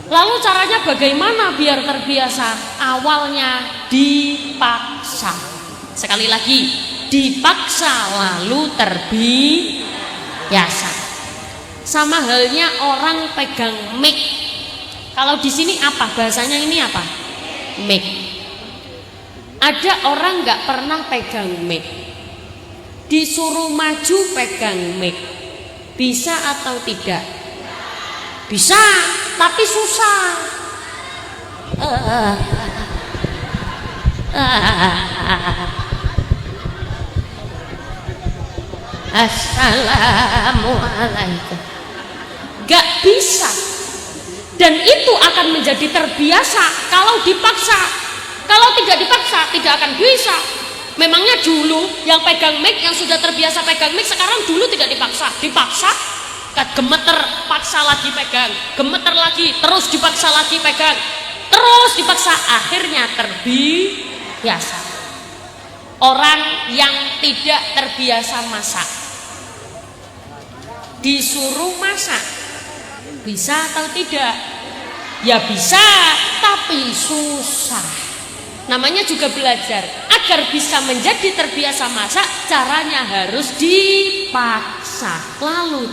Lalu caranya bagaimana biar terbiasa? Awalnya dipaksa. Sekali lagi, dipaksa lalu terbiasa. Sama halnya orang pegang mic. Kalau di sini apa bahasanya, ini apa? Mic. Ada orang nggak pernah pegang mic, disuruh maju pegang mic, bisa atau tidak? Bisa, tapi susah. Assalamualaikum. Gak bisa. Dan itu akan menjadi terbiasa kalau dipaksa. Kalau tidak dipaksa tidak akan bisa. Memangnya dulu yang pegang mic, yang sudah terbiasa pegang mic, sekarang dulu tidak dipaksa. Dipaksa, gemeter, paksa lagi pegang, gemeter lagi, terus dipaksa lagi pegang, terus dipaksa, akhirnya terbiasa. Orang yang tidak terbiasa masak disuruh masak, bisa atau tidak? Ya bisa, tapi susah. Namanya juga belajar. Agar bisa menjadi terbiasa masak, caranya harus dipaksa, lalu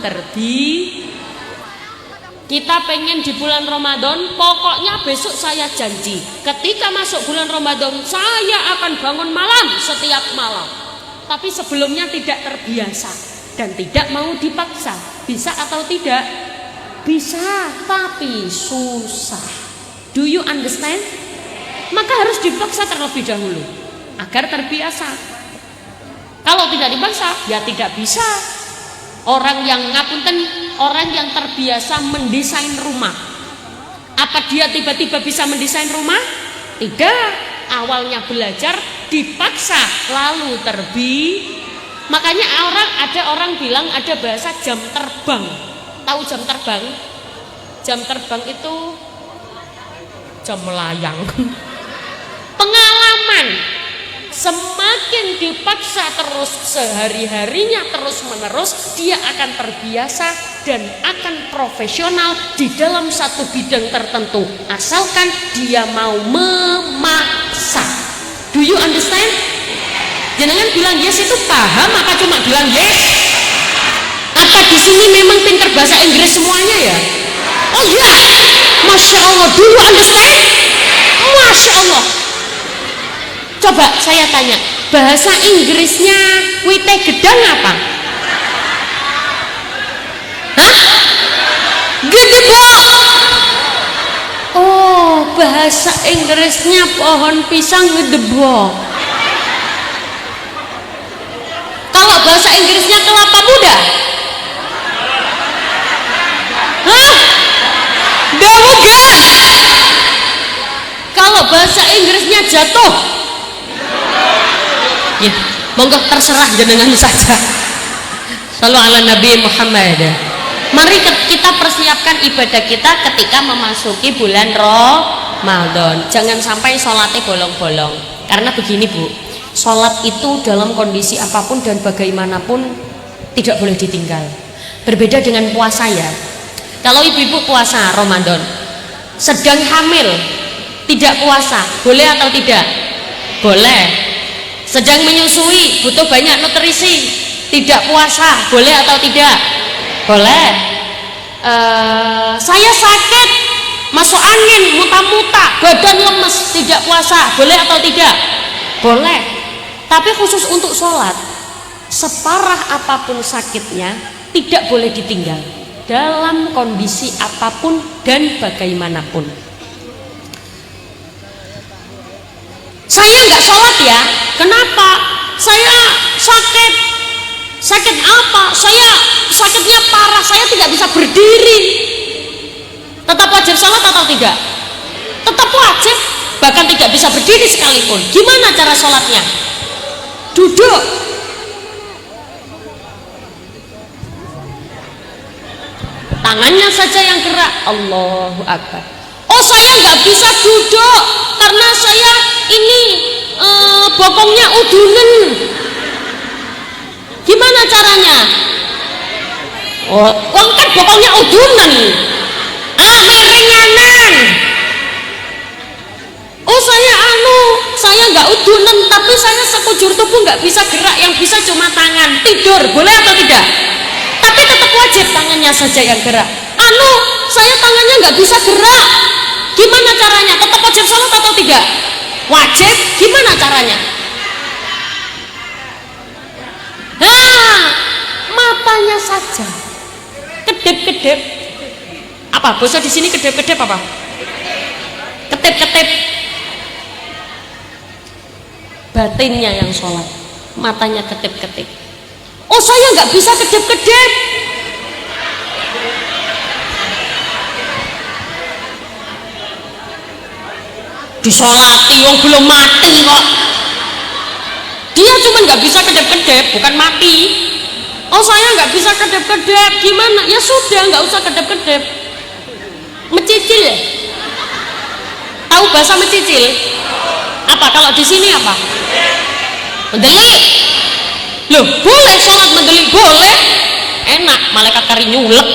Kita pengen di bulan Ramadan, pokoknya besok saya janji, ketika masuk bulan Ramadan saya akan bangun malam setiap malam. Tapi sebelumnya tidak terbiasa dan tidak mau dipaksa. Bisa atau tidak? Bisa, tapi susah. Do you understand? Maka harus dipaksa terlebih dahulu agar terbiasa. Kalau tidak dipaksa, ya tidak bisa. Orang yang orang yang terbiasa mendesain rumah, apa dia tiba-tiba bisa mendesain rumah? Tidak. Awalnya belajar, dipaksa, lalu Makanya ada orang bilang ada bahasa jam terbang. Tahu jam terbang? Jam terbang itu jam melayang. Pengalaman, semakin dipaksa terus sehari-harinya terus menerus, dia akan terbiasa dan akan profesional di dalam satu bidang tertentu, asalkan dia mau memaksa. Do you understand? Jangan bilang yes itu paham, apa cuma bilang yes? Apa di sini memang pintar bahasa Inggris semuanya ya? Oh ya, Masya Allah. Do you understand? Masya Allah. Coba saya tanya, bahasa Inggrisnya wite gedang apa? Hah? Gedebo. Oh, bahasa Inggrisnya pohon pisang ngedebo. Kalau bahasa Inggrisnya kelapa muda? Hah? Dawu gas. Kalau bahasa Inggrisnya jatuh? Ya, monggo terserah jenengan saja. Sallallahu ala Nabi Muhammad. Mari kita persiapkan ibadah kita ketika memasuki bulan Ramadan. Jangan sampai sholatnya bolong-bolong. Karena begini Bu, sholat itu dalam kondisi apapun dan bagaimanapun tidak boleh ditinggal. Berbeda dengan puasa ya. Kalau ibu-ibu puasa Ramadan, sedang hamil, tidak puasa, boleh atau tidak? Boleh. Sedang menyusui, butuh banyak nutrisi, tidak puasa, boleh atau tidak? Boleh. Saya sakit, masuk angin, muntah-muntah, badan lemes, tidak puasa, boleh atau tidak? Boleh. Tapi khusus untuk sholat, separah apapun sakitnya, tidak boleh ditinggal dalam kondisi apapun dan bagaimanapun. Saya nggak sholat ya, kenapa? Saya sakit. Sakit apa? Saya sakitnya parah, saya tidak bisa berdiri. Tetap wajib sholat atau tidak? Tetap wajib, bahkan tidak bisa berdiri sekalipun. Gimana cara sholatnya? Duduk. Tangannya saja yang gerak. Allahu Akbar. Oh, saya nggak bisa duduk karena saya ini bokongnya udunen. Gimana caranya? Oh, kan bokongnya udunen. Ringanan. Oh, saya nggak udunen, tapi saya sekujur tubuh nggak bisa gerak, yang bisa cuma tangan. Tidur, boleh atau tidak? Tapi tetap wajib tangannya saja yang gerak. Saya tangannya nggak bisa gerak. Gimana caranya? Tetap wajib sholat atau tidak? Wajib. Gimana caranya? Matanya saja. Kedip-kedip. Apa? Bahasa di sini kedip-kedip apa? Ketip-ketip. Batinnya yang sholat, matanya ketip-ketip. Oh, saya nggak bisa kedip-kedip. Disolati, wong belum mati kok. Dia cuma nggak bisa kedip-kedip, bukan mati. Oh, saya nggak bisa kedip-kedip. Gimana? Ya sudah, nggak usah kedip-kedip. Mecicil ya? Tahu bahasa mecicil? Apa kalau di sini apa? Mendelik. Loh, boleh sholat mendelik, boleh. Enak, malaikat kari nyulek.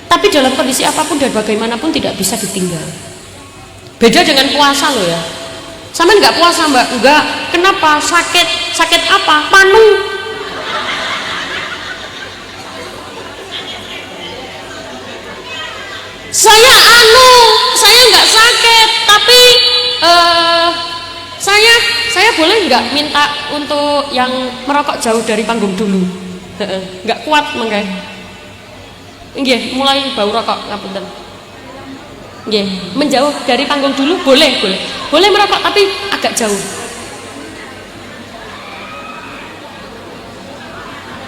Tapi dalam kondisi apapun dan bagaimanapun tidak bisa ditinggal. Beda dengan puasa loh ya. Sama nggak puasa mbak? Enggak. Kenapa? Sakit apa? Panu. Saya nggak sakit, tapi saya boleh nggak minta untuk yang merokok jauh dari panggung dulu? Nggak kuat makanya. Nggih, mulai bau rokok ngapunten. Nggih, menjauh dari panggung dulu boleh. Boleh merokok tapi agak jauh.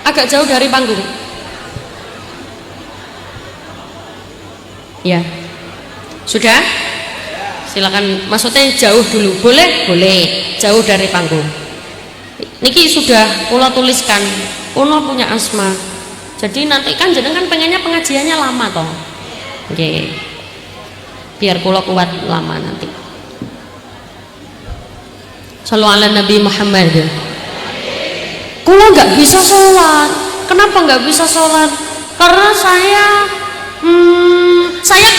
Agak jauh dari panggung. Ya. Sudah? Silakan, maksudnya jauh dulu. Boleh? Boleh. Jauh dari panggung. Niki sudah kula tuliskan. Kulo punya asma. Jadi nanti kan jenengan pengennya pengajiannya lama toh. Oke. Biar kula kuat lama nanti. Shallallahu ala Nabi Muhammad. Kula nggak bisa sholat. Kenapa nggak bisa sholat? Karena saya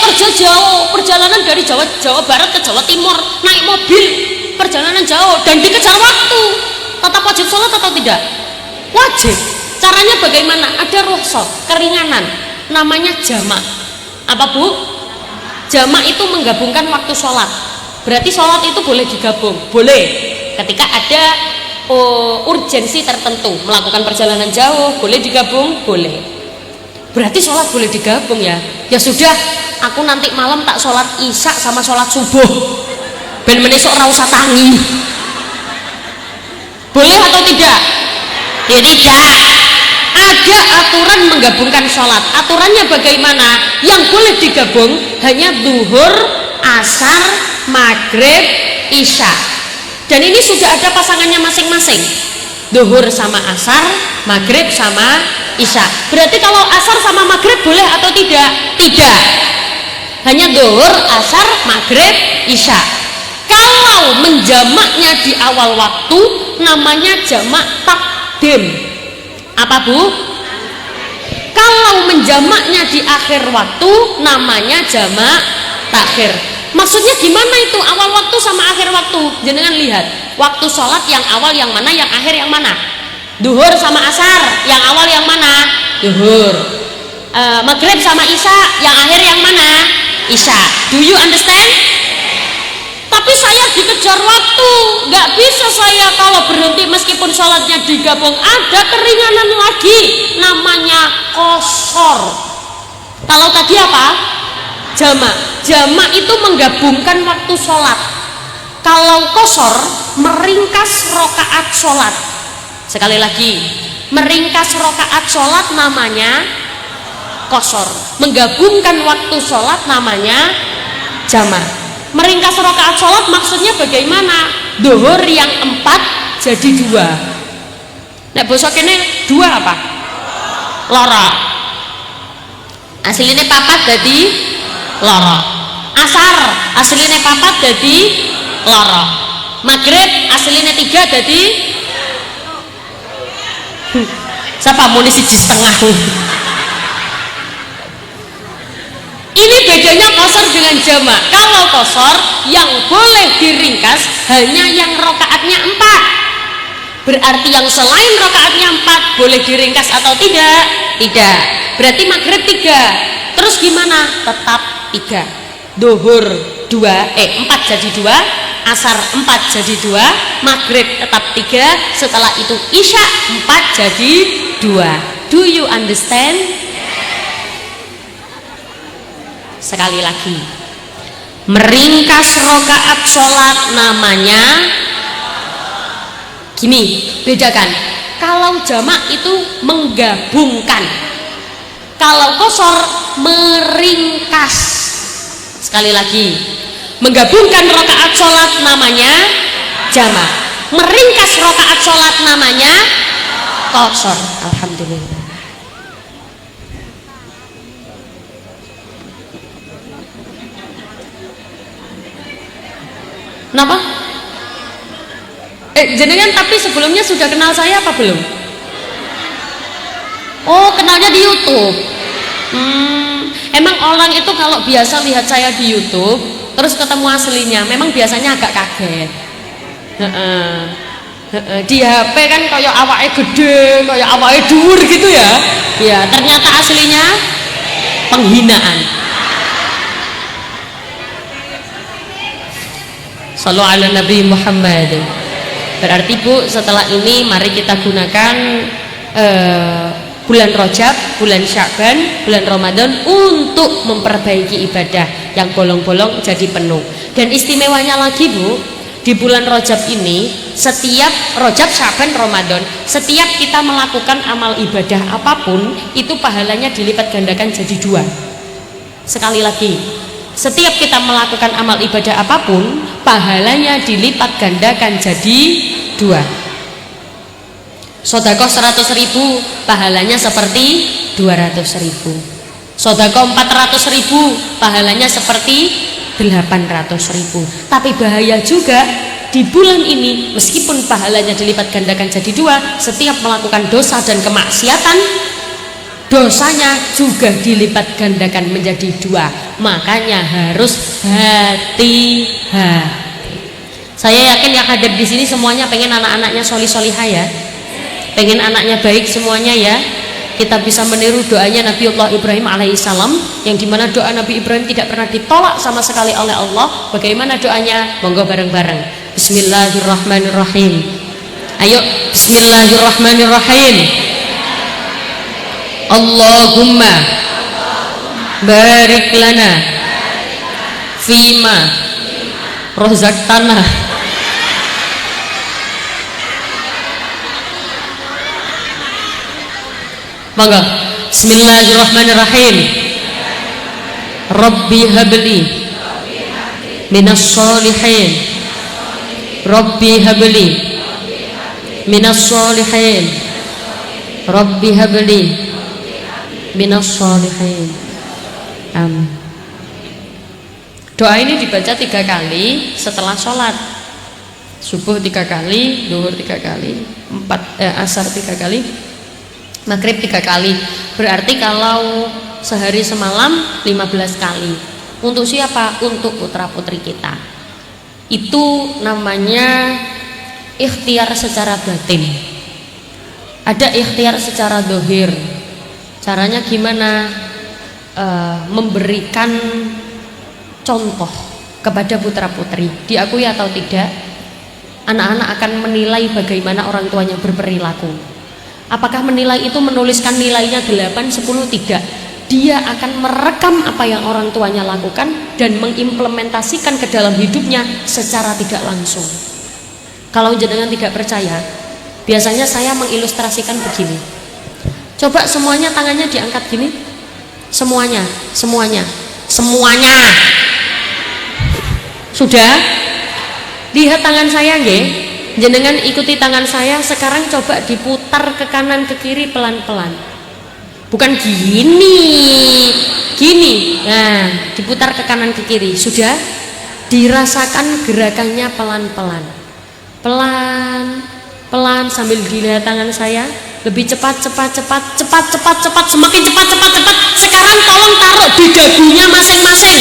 kerja jauh, perjalanan dari Jawa Barat ke Jawa Timur naik mobil, perjalanan jauh dan dikejar waktu. Tetap wajib sholat atau tidak? Wajib. Caranya bagaimana? Ada rukhsah, keringanan, namanya jamak. Apa bu? Jamak itu menggabungkan waktu sholat. Berarti sholat itu boleh digabung, boleh. Ketika ada urgensi tertentu, melakukan perjalanan jauh, boleh digabung, boleh. Berarti sholat boleh digabung ya. Ya sudah, aku nanti malam tak sholat isya sama sholat subuh. Ben menesok ra usah tangi. Boleh atau tidak? Ya tidak. Ada aturan menggabungkan sholat. Aturannya bagaimana? Yang boleh digabung hanya zuhur, asar, maghrib, isya. Dan ini sudah ada pasangannya masing-masing. Zuhur sama asar, maghrib sama isya. Berarti kalau asar sama maghrib boleh atau tidak? Tidak. Hanya zuhur, asar, maghrib, isya. Kalau Kalau menjamaknya di awal waktu namanya jamak takdim. Apa Bu? Kalau menjamaknya di akhir waktu namanya jamak takhir. Maksudnya gimana itu awal waktu sama akhir waktu? Jenengan lihat, waktu sholat yang awal yang mana, yang akhir yang mana? Duhur sama asar, yang awal yang mana? Duhur. Maghrib sama isya, yang akhir yang mana? Isya. Do you understand? Tapi saya dikejar waktu, nggak bisa saya kalau berhenti meskipun sholatnya digabung. Ada keringanan lagi, namanya qashar. Kalau tadi apa? Jamak. Jamak itu menggabungkan waktu sholat. Kalau qashar meringkas rokaat sholat. Sekali lagi, meringkas rokaat sholat namanya qashar. Menggabungkan waktu sholat namanya jamak. Meringkas rakaat sholat maksudnya bagaimana? Duhur yang 4 jadi 2. Nek basa kene 2 apa? Loro. Aslinya papat jadi loro. Asar aslinya papat jadi loro. Maghrib aslinya 3 jadi siapa mau siji setengah. Ini bedanya qashar dengan jamak. Kalau qashar yang boleh diringkas hanya yang rokaatnya 4. Berarti yang selain rokaatnya 4 boleh diringkas atau tidak? Tidak. Berarti maghrib 3. Terus gimana? Tetap 3. Duhur 4 jadi 2, asar 4 jadi 2, maghrib tetap 3, setelah itu isya 4 jadi 2. Do you understand? Sekali lagi, meringkas rokaat sholat namanya gini, bedakan. Kalau jamak itu menggabungkan, kalau qashar meringkas. Sekali lagi, menggabungkan rokaat sholat namanya jamak, meringkas rokaat sholat namanya qashar. Alhamdulillah. Kenapa? Jenengan tapi sebelumnya sudah kenal saya apa belum? Oh, kenalnya di YouTube. Emang orang itu kalau biasa lihat saya di YouTube terus ketemu aslinya memang biasanya agak kaget. Di HP kan kayak awake gede, kayak awake dhuwur gitu ya. Ya, ternyata aslinya penghinaan. Sallu ala Nabi Muhammad. Berarti Bu, setelah ini mari kita gunakan bulan Rajab, bulan Sya'ban, bulan Ramadan untuk memperbaiki ibadah yang bolong-bolong jadi penuh. Dan istimewanya lagi Bu, di bulan Rajab ini, setiap Rajab, Sya'ban, Ramadan, setiap kita melakukan amal ibadah apapun itu pahalanya dilipat gandakan jadi 2. Sekali lagi, setiap kita melakukan amal ibadah apapun pahalanya dilipat gandakan jadi 2. Sedekah 100.000 pahalanya seperti 200.000. Sedekah 400.000 pahalanya seperti 800.000. Tapi bahaya juga di bulan ini, meskipun pahalanya dilipat gandakan jadi 2, setiap melakukan dosa dan kemaksiatan dosanya juga dilipat gandakan menjadi 2. Makanya harus hati-hati. Saya yakin yang hadir di sini semuanya pengen anak-anaknya solih-solihah ya, pengen anaknya baik semuanya ya. Kita bisa meniru doanya Nabiullah Ibrahim alaihissalam, yang dimana doa Nabi Ibrahim tidak pernah ditolak sama sekali oleh Allah. Bagaimana doanya? Monggo bareng-bareng. Bismillahirrahmanirrahim. Ayo, Bismillahirrahmanirrahim. Allahumma barik lana fima rozaqtana. Monggo. Bismillahirrahmanirrahim. Rabbi habli minas sholihin. Rabbi habli minas sholihin. Rabbi habli minas sholihin. Amin. Doa ini dibaca 3 kali setelah sholat. Subuh 3 kali, duhur 3 kali, asar 3 kali, maghrib 3 kali. Berarti kalau sehari semalam 15 kali. Untuk siapa? Untuk putra putri kita. Itu namanya ikhtiar secara batin. Ada ikhtiar secara dohir. Caranya gimana? Memberikan contoh kepada putra putri. Diakui atau tidak, anak-anak akan menilai bagaimana orang tuanya berperilaku. Apakah menilai itu menuliskan nilainya 8, 10? Tidak. Dia akan merekam apa yang orang tuanya lakukan dan mengimplementasikan ke dalam hidupnya secara tidak langsung. Kalau jenengan tidak percaya, biasanya saya mengilustrasikan begini. Coba semuanya tangannya diangkat gini. Semuanya. Sudah? Lihat tangan saya nggih. Jenengan ikuti tangan saya. Sekarang coba diputar ke kanan ke kiri pelan-pelan. Bukan gini. Nah, diputar ke kanan ke kiri. Sudah? Dirasakan gerakannya pelan-pelan. Pelan sambil dilihat tangan saya. Lebih cepat. Semakin cepat. Sekarang tolong taruh di dagunya masing-masing.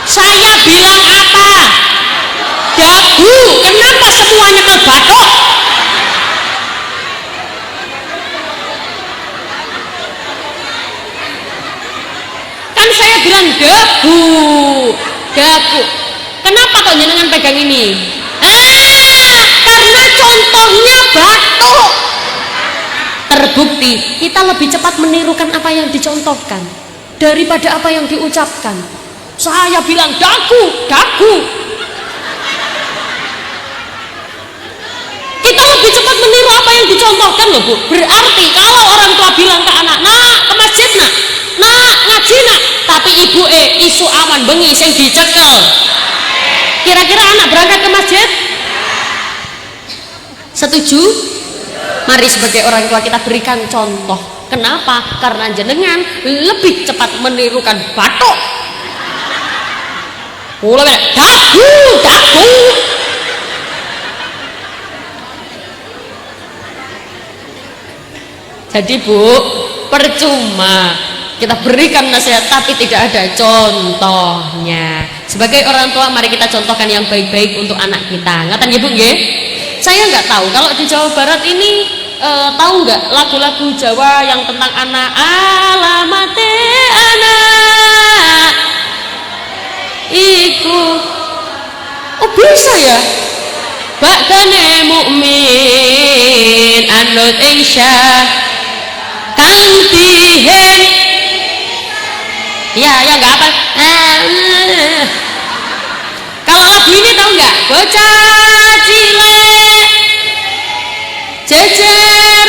Saya bilang apa? Dagu. Kenapa semuanya ke batok? Kan saya bilang dagu. Kenapa kok jenengan pegang ini? Karena contohnya batuk. Terbukti kita lebih cepat menirukan apa yang dicontohkan daripada apa yang diucapkan. Saya bilang dagu. Kita lebih cepat meniru apa yang dicontohkan loh Bu. Berarti kalau orang tua bilang ke anak, nak ke masjid nak ngaji nak, tapi ibu isu awan bengi sing dicekel, kira-kira anak berangkat ke masjid? Setuju? Mari sebagai orang tua kita berikan contoh. Kenapa? Karena jenengan lebih cepat menirukan batuk. Dagu. Jadi Bu, percuma kita berikan nasihat tapi tidak ada contohnya. Sebagai orang tua mari kita contohkan yang baik-baik untuk anak kita. Ngaten nggih Bu nggih? Saya nggak tahu kalau di Jawa Barat ini tahu nggak lagu-lagu Jawa yang tentang anak. Alamate anak iku. Oh bisa ya? Bakdane mukmin anut insya kang dihen. Ya nggak apa. Kalau lagu ini tahu nggak? Bocah cilik jejer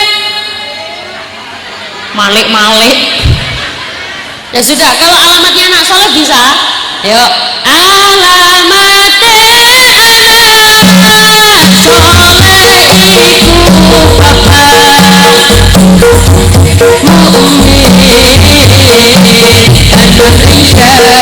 malik. Ya sudah, kalau alamatnya anak soleh bisa. Yuk, alamatnya anak soleh iku bapak mukmin anut syariat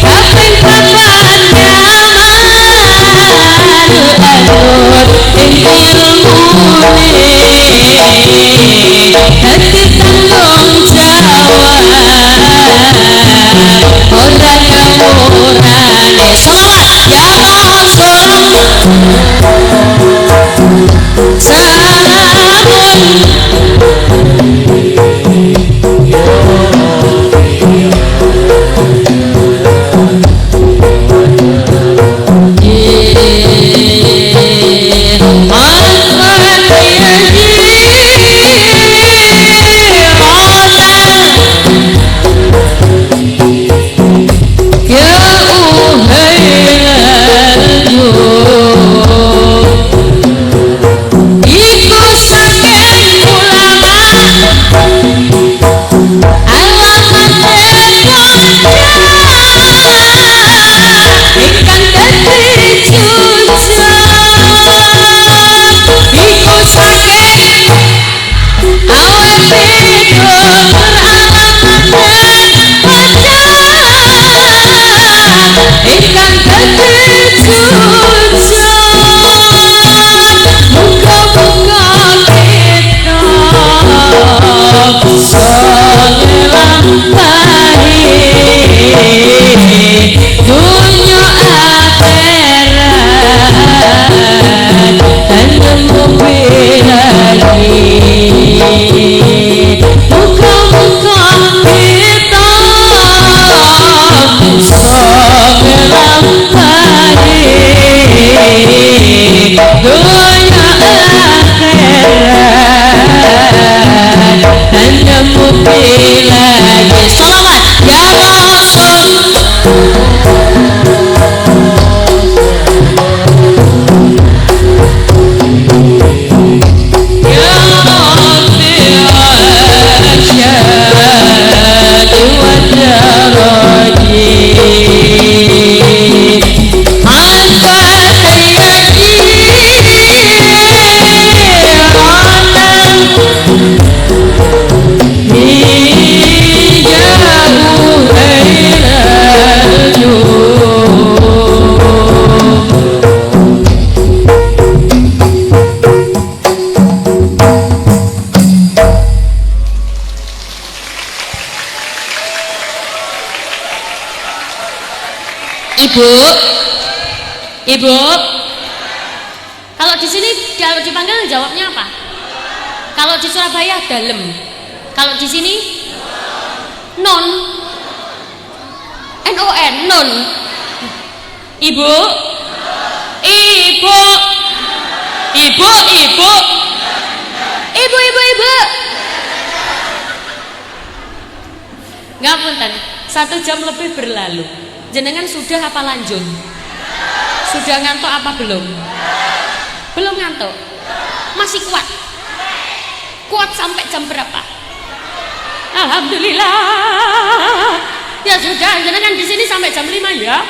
kaping papat nyaman ing ilmune dadi tanggung jawab ora nyawurane selawat ya Rasul Ibu, kalau di sini kalau dipanggil jawabnya apa? Kalau di Surabaya dalem, kalau di sini non, non, non. Ibu, ibu, ibu, ibu, ibu, ibu, ibu. Ngapunten, 1 jam lebih berlalu. Jenengan sudah apa lanjut? Sudah ngantuk apa belum? Belum ngantuk? Masih kuat? Kuat sampai jam berapa? Alhamdulillah. Ya sudah, jenengan di sini sampai jam 5 ya.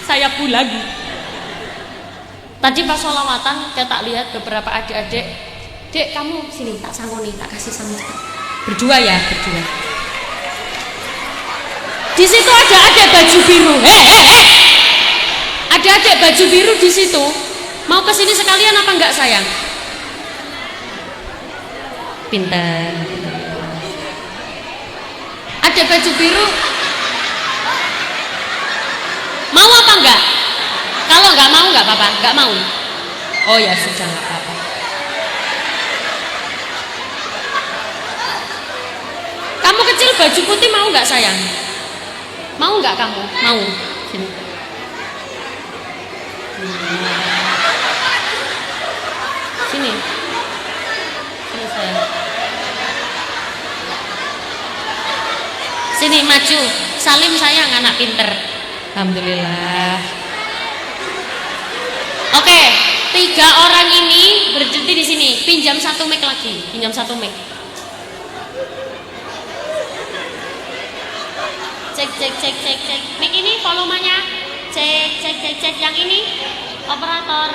Saya pulang. Tadi pas sholawatan saya tak lihat beberapa adik-adik. Dek, kamu sini tak sangoni, tak kasih sama. Berdua ya, berdua. Di situ ada adik baju biru. Ada adik baju biru di situ. Mau ke sini sekalian apa enggak sayang? Pintar. Adik baju biru. Mau apa enggak? Kalau enggak mau enggak apa-apa, enggak mau. Oh ya sudah enggak apa-apa. Kamu kecil baju putih mau enggak sayang? Mau enggak kamu? Mau. Sini. Sini. Sini sayang. Sini maju. Salim sayang, anak pinter. Alhamdulillah. Oke, 3 orang ini berdiri di sini. Pinjam 1 mic lagi. Pinjam 1 mic. Cek. Mic ini volumenya. Cek. Yang ini operator.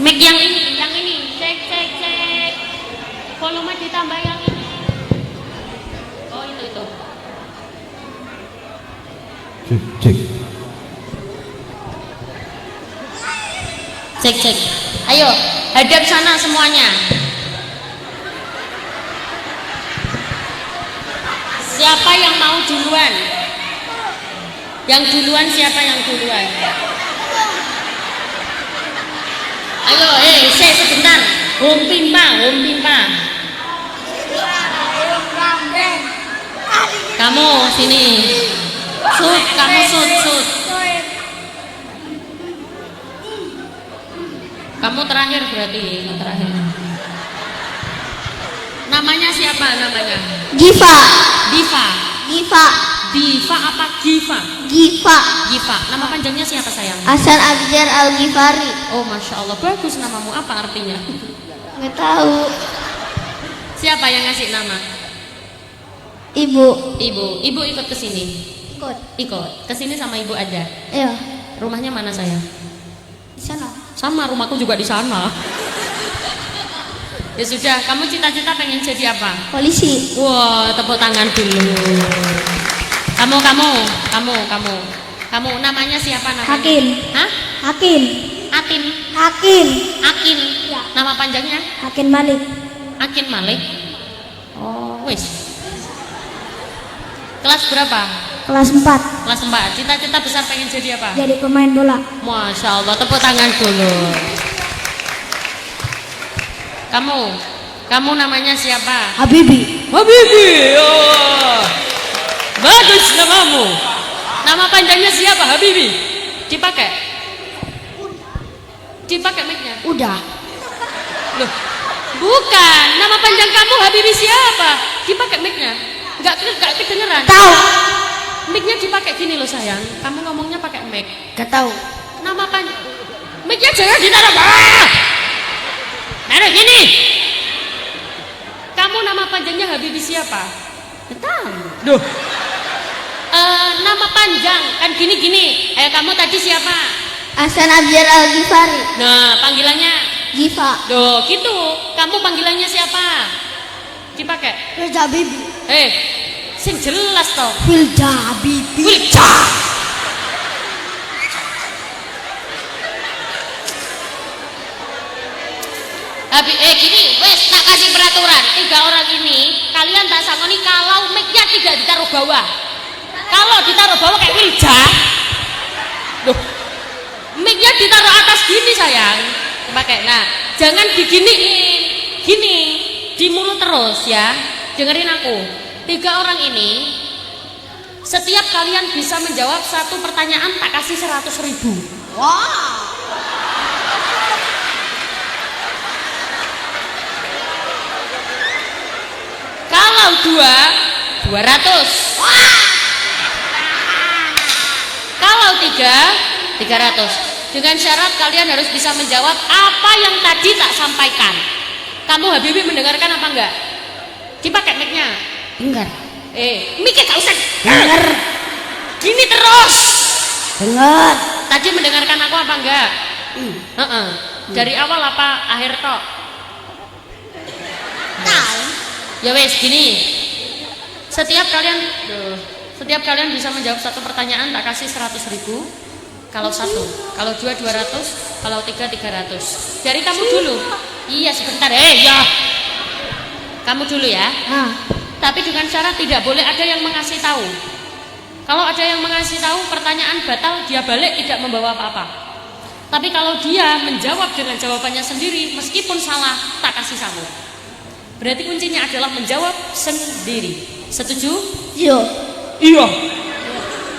Mic yang ini. Cek. Volume ditambah yang ini. Oh itu. Cek. Cek cek. Ayo, hadap sana semuanya. Siapa yang mau duluan? Yang duluan siapa yang duluan? Ayo, sebentar. Home pimpa. Kamu sini. Kamu sud. Kamu terakhir berarti, terakhir. Namanya siapa namanya? Giva. Diva apa Giva? Giva. Nama panjangnya siapa sayang? Hasan Abjar Al Ghifari. Oh masya Allah, bagus namamu. Apa artinya? Nggak tahu. Siapa yang ngasih nama? Ibu. Ibu ikut ke sini. Ikut. Ke sini sama ibu aja. Iya. Rumahnya mana sayang? Di sana. Sama, rumahku juga di sana. Ya sudah, kamu cita-cita pengen jadi apa? Polisi. Wah, tepuk tangan dulu. Kamu namanya siapa namanya? Hakim. Hah? Hakim. Akin. Ya. Nama panjangnya? Hakim Malik. Akin Malik. Oh, wis. Kelas berapa? Kelas 4. Kelas 4. Cita-cita besar pengen jadi apa? Jadi pemain bola. Masya Allah, tepuk tangan dulu. Kamu namanya siapa? Habibi. Oh, bagus namamu. Nama panjangnya siapa? Habibi. Dipakai mic-nya. Udah. Loh, bukan. Nama panjang kamu Habibi siapa? Dipakai mic-nya. Enggak kedengeran. Tahu. Mic-nya dipakai gini loh sayang. Kamu ngomongnya pakai mic. Gak tahu. Nama panjang. Mic-nya jangan ditaruh bawah. Naruh gini. Kamu nama panjangnya Habibi siapa? Gak tahu. Duh. Nama panjang kan gini. Kamu tadi siapa? Hasan Abjar Al Ghifari. Nah, panggilannya Giva. Duh, gitu. Kamu panggilannya siapa? Dipakai. Wilja Habibi. Sing jelas toh. Wilja Habibi. Wilja. Gini, wes tak kasih peraturan. 3 orang ini, kalian tak sangoni kalau mic-nya tidak ditaruh bawah. Kalau ditaruh bawah kayak Wilja. Duh. Mic-nya ditaruh atas gini sayang. Pakai. Nah, jangan diginiin. Gini, di mulut terus ya. Dengerin aku. 3 orang ini setiap kalian bisa menjawab satu pertanyaan tak kasih 100.000. Wow. Kalau 2, 200. Kalau 3, 300. Dengan syarat kalian harus bisa menjawab apa yang tadi tak sampaikan. Kamu Habibi mendengarkan apa enggak? Dipakai mic-nya. Dengar. Mic-nya gak usah. Dengar. Gini terus. Dengar. Tadi mendengarkan aku apa enggak? Dari awal apa akhir tok? Tahu. Ya wes gini. Setiap kalian bisa menjawab satu pertanyaan tak kasih 100.000. Kalau 1, kalau 2 200, kalau 3 300. Dari kamu dulu. Iya sebentar. Ya. Kamu dulu ya. Tapi dengan syarat tidak boleh ada yang mengasih tahu. Kalau ada yang mengasih tahu pertanyaan batal, dia balik tidak membawa apa-apa. Tapi kalau dia menjawab dengan jawabannya sendiri, meskipun salah, tak kasih samu. Berarti kuncinya adalah menjawab sendiri. Setuju? Iya.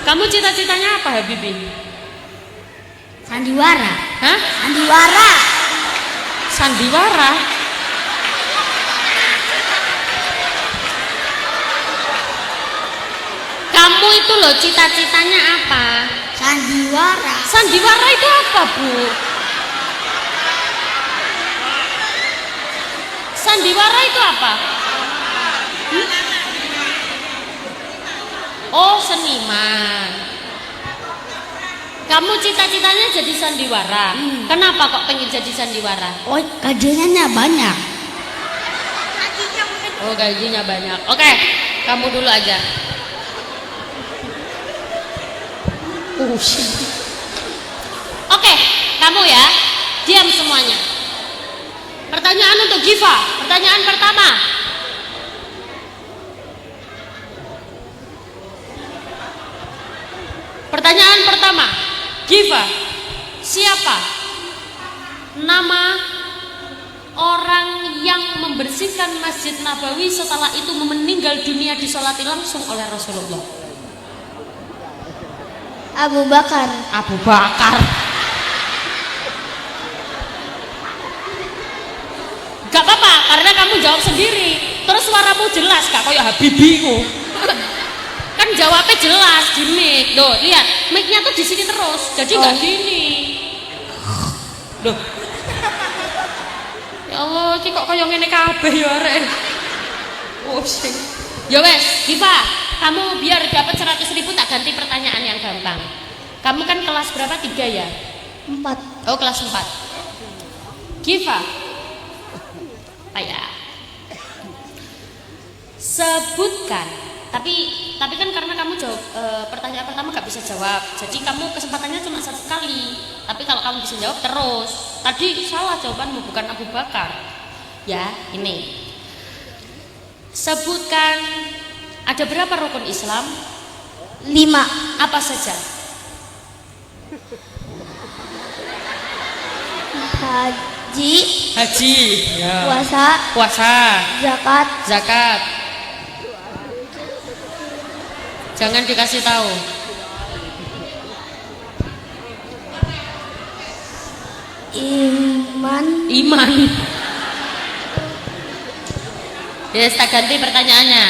Kamu cita-citanya apa Habibi? Sandiwara. Hah? Sandiwara? Kamu itu loh cita-citanya apa? Sandiwara. Sandiwara itu apa, Bu? Sandiwara itu apa? Oh, seniman. Kamu cita-citanya jadi sandiwara. Kenapa kok pengen jadi sandiwara? Oh, gajinya banyak. Oh, gajinya banyak. Oke, kamu dulu aja. Oke, kamu ya, diam semuanya. Pertanyaan untuk Giva. Pertanyaan pertama. Pertanyaan pertama, Giva, siapa nama orang yang membersihkan Masjid Nabawi setelah itu meninggal dunia disolati langsung oleh Rasulullah? Abu Bakar. Abu Bakar. Gak apa-apa, karena kamu jawab sendiri. Terus suaramu jelas, gak kayak Habibiku. Kan jawabnya jelas di mic. Loh, lihat, mic-nya tuh di sini terus. Jadi nggak gini. Loh. Ya Allah, iki kok kaya ngene kabeh ya arek. Oh, sing. Ya wes, Giva, kamu biar dapat 100.000 tak ganti pertanyaan yang gampang. Kamu kan kelas berapa? 3 ya? 4. Oh, kelas 4. Giva. Apa ya? Sebutkan. Tapi kan karena kamu jawab pertanyaan pertama gak bisa jawab, jadi kamu kesempatannya cuma 1 kali. Tapi kalau kamu bisa jawab terus. Tadi salah jawabanmu, bukan Abu Bakar. Ya, ini. Sebutkan ada berapa rukun Islam? 5. Apa saja? Haji, Ya. puasa, Zakat. zakat, Jangan dikasih tahu. Iman. Yes, tak ganti pertanyaannya.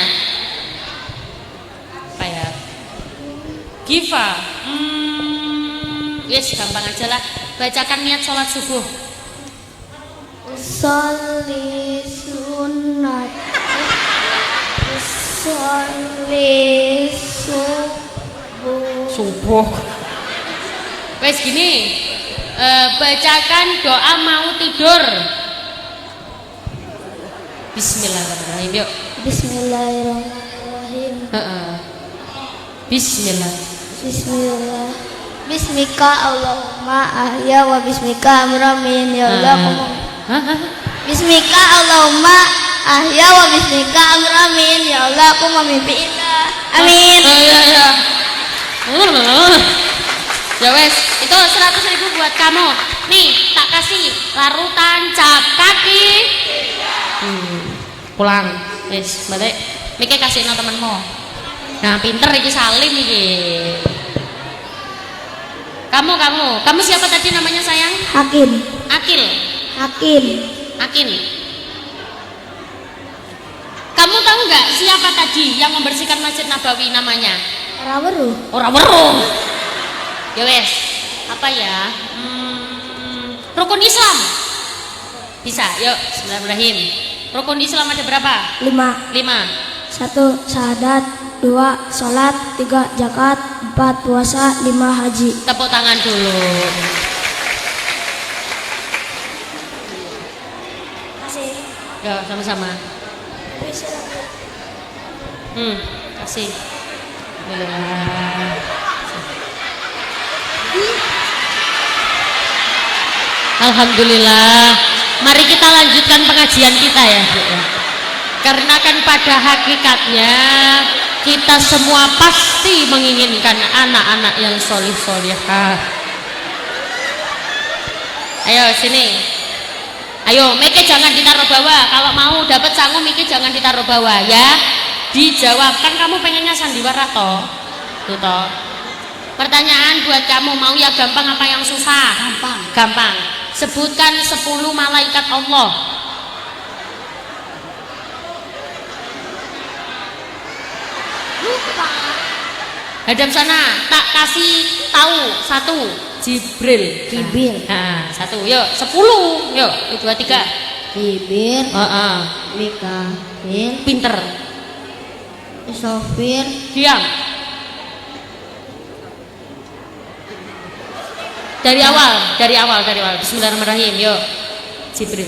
Apa ya? Giva. Yes, gampang aja lah. Bacakan niat sholat subuh. Sholli sunat, sholli Subuh. Wes gini. Bacakan doa mau tidur. Bismillahirrahmanirrahim. Yuk. Bismillahirrahmanirrahim. Bismillah. Bismillah. Bismika Allahumma ahya wa bismika amramin ya Allah. Bismika Allahumma ahya wa bismika amramin ya Allah aku memimpinya. Amin. Ya wes, itu 100.000 buat kamu. Nih, tak kasih larutan cap kaki. Pulang. Wes, balik. Miki kasih no temenmu. Nah, pinter iki Salim iki. Kamu siapa tadi namanya sayang? Hakim. Akil. Hakim. Kamu tahu nggak siapa tadi yang membersihkan Masjid Nabawi namanya? Ora weruh. Ya wes, apa ya? Rukun Islam. Bisa, yuk, bismillahirrahmanirrahim. Rukun Islam ada berapa? 5. 1 syahadat, 2 salat, 3 zakat, 4 puasa, 5 haji. Tepuk tangan dulu. Kasih. Ya, sama-sama. Kasih. Alhamdulillah. Mari kita lanjutkan pengajian kita ya, Bu. Karena kan pada hakikatnya kita semua pasti menginginkan anak-anak yang solih-solihah. Ayo sini. Ayo, Miki jangan ditaruh bawah. Kalau mau dapat sangu, Miki jangan ditaruh bawah ya. Dijawab. Kan kamu pengennya sandiwara toh? Tuh toh. Pertanyaan buat kamu, mau yang gampang apa yang susah? Gampang. Sebutkan 10 malaikat Allah. Lupa. Hadap sana, tak kasih tahu 1. Jibril. Nah, 1. Yuk, 10. Yuk, 2, 3. Jibril, Heeh. Mikail, Pinter. Sofir, Diam. Dari awal. Bismillahirrahmanirrahim. Yuk. Jibril.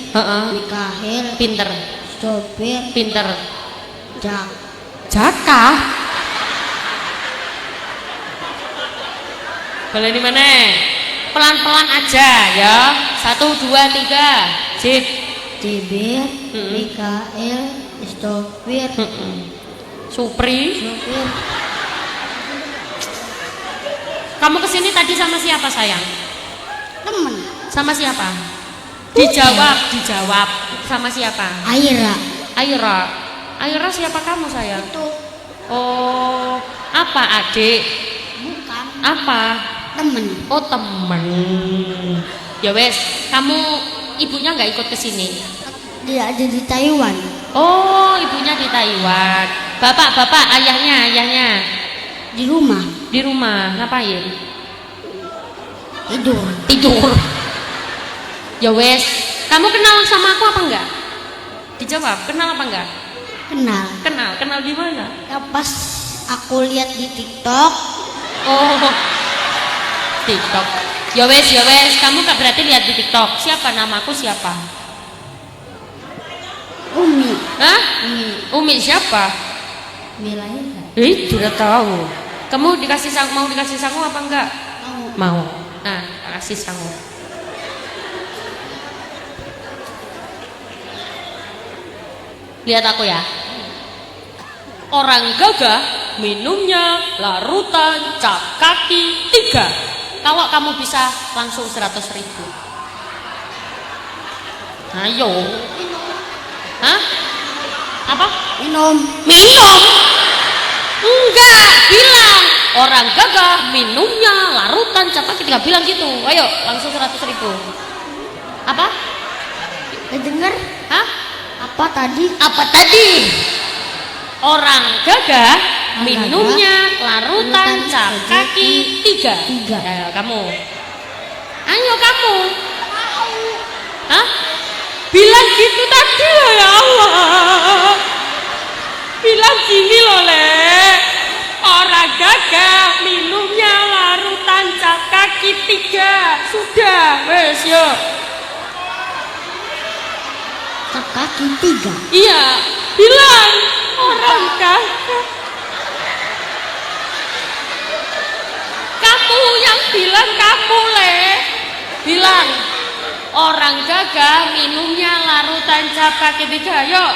Heeh. Mikail, Pinter. Sofir, Pinter. Jak, Jaka. Boleh di mana? Pelan-pelan aja ya. 1, 2, 3. Jib. Jibir, Mikael, Istofir, Supri. Sopir. Kamu kesini tadi sama siapa sayang? Temen. Sama siapa? Dijawab. Sama siapa? Aira. Aira siapa kamu sayang? Itu. Oh, apa adik? Bukan. Apa? Temen. Oh temen. Ya wes, kamu ibunya nggak ikut ke sini? Dia ada di Taiwan. Oh, ibunya di Taiwan. Bapak, ayahnya Di rumah. di rumah ngapain? Tidur. Ya wes, kamu kenal sama aku apa enggak? Dijawab, kenal apa enggak? Kenal di mana? Ya pas aku lihat di TikTok. Oh, TikTok. Ya wes, kamu gak berarti lihat di TikTok. Siapa namaku siapa? Umi. Hah? Umi siapa? Milaila. Tidak tahu. Kamu mau dikasih sangu apa enggak? Mau. Nah, kasih sangu. Lihat aku ya. Orang gagah minumnya larutan cap kaki 3. Kalau kamu bisa langsung 100.000. Ayo. Hah? Apa? Minum. Enggak, bilang orang gagah minumnya larutan cap kaki 3. Bilang gitu. Ayo, langsung 100.000. Apa? Dengar? Hah? Apa tadi? Orang gagah minumnya larutan cap kaki 3. Ayo kamu. Hah? Bilang gitu tadi loh ya Allah. Bilang gini loh Le. Orang gagah minumnya larutan cap kaki 3. Sudah, wes yuk. Cap kaki 3. Iya, bilang orang gagah. Kamu yang bilang kamu Le. Bilang orang gagah minumnya larutan cap kaki 3. Yuk.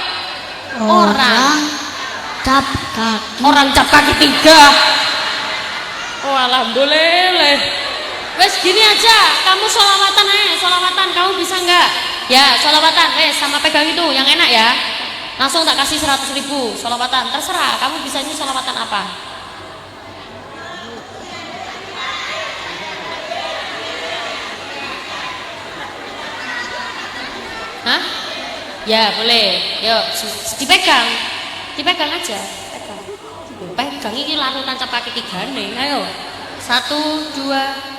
Orang cap kaki 3. Oh alhamdulillah. Wes gini aja, kamu sholawatan kamu bisa nggak? Ya sholawatan, sama pegang itu yang enak ya. Langsung tak kasih 100.000 sholawatan, terserah kamu bisanya sholawatan apa. Hah? Ya boleh, yuk dipegang aja, pegang ini larutan cap kaki 3 nih, ayo 1, 2.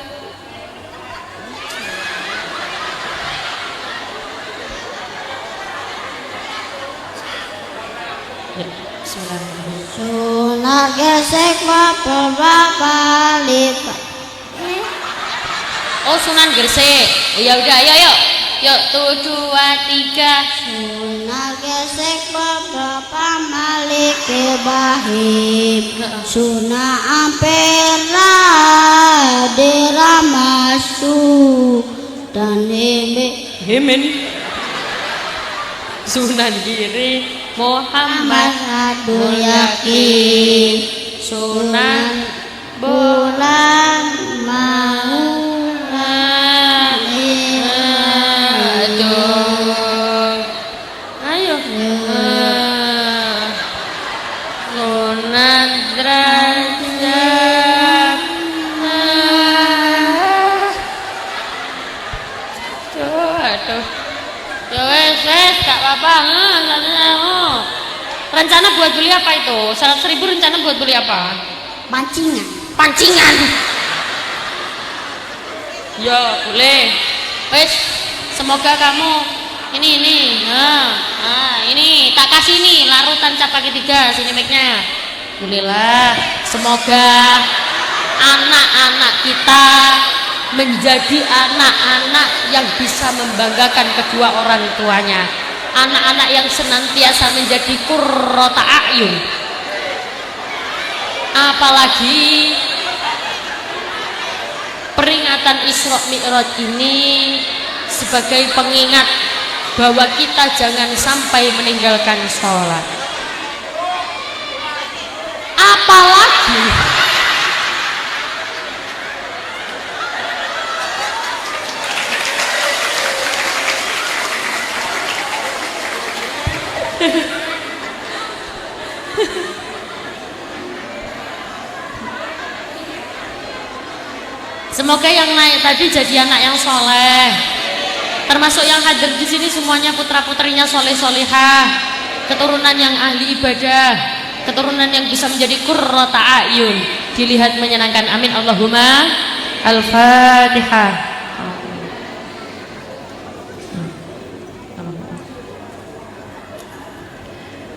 Sunat gesek beberapa lipat. Oh sunan gresik. Ya udah, ayo. Yuk 1, 2, 3. Sunat gesek beberapa malik bahim. Sunat ampera diramasu dan Hemen. Sunan Giri Muhammad Abdul Yakin. Sunan Bulan Ayo. Sunan Derajat. Aduh. Ya wes, gak apa-apa. Rencana buat beli apa itu? 100.000 rencana buat beli apa? Pancingan. Ya boleh. Wes, semoga kamu ini. Ini tak kasih nih larutan cap kaki 3 sini mic-nya. Alhamdulillah. Semoga anak-anak kita menjadi anak-anak yang bisa membanggakan kedua orang tuanya. Anak-anak yang senantiasa menjadi qurrata a'yun. kegiatan Isra Mi'raj ini sebagai pengingat bahwa kita jangan sampai meninggalkan sholat. Apalagi semoga yang naik tadi jadi anak yang soleh, termasuk yang hadir di sini semuanya putra putrinya soleh solehah, keturunan yang ahli ibadah, keturunan yang bisa menjadi qurrata ayun, dilihat menyenangkan. Amin Allahumma. Al-Fatihah.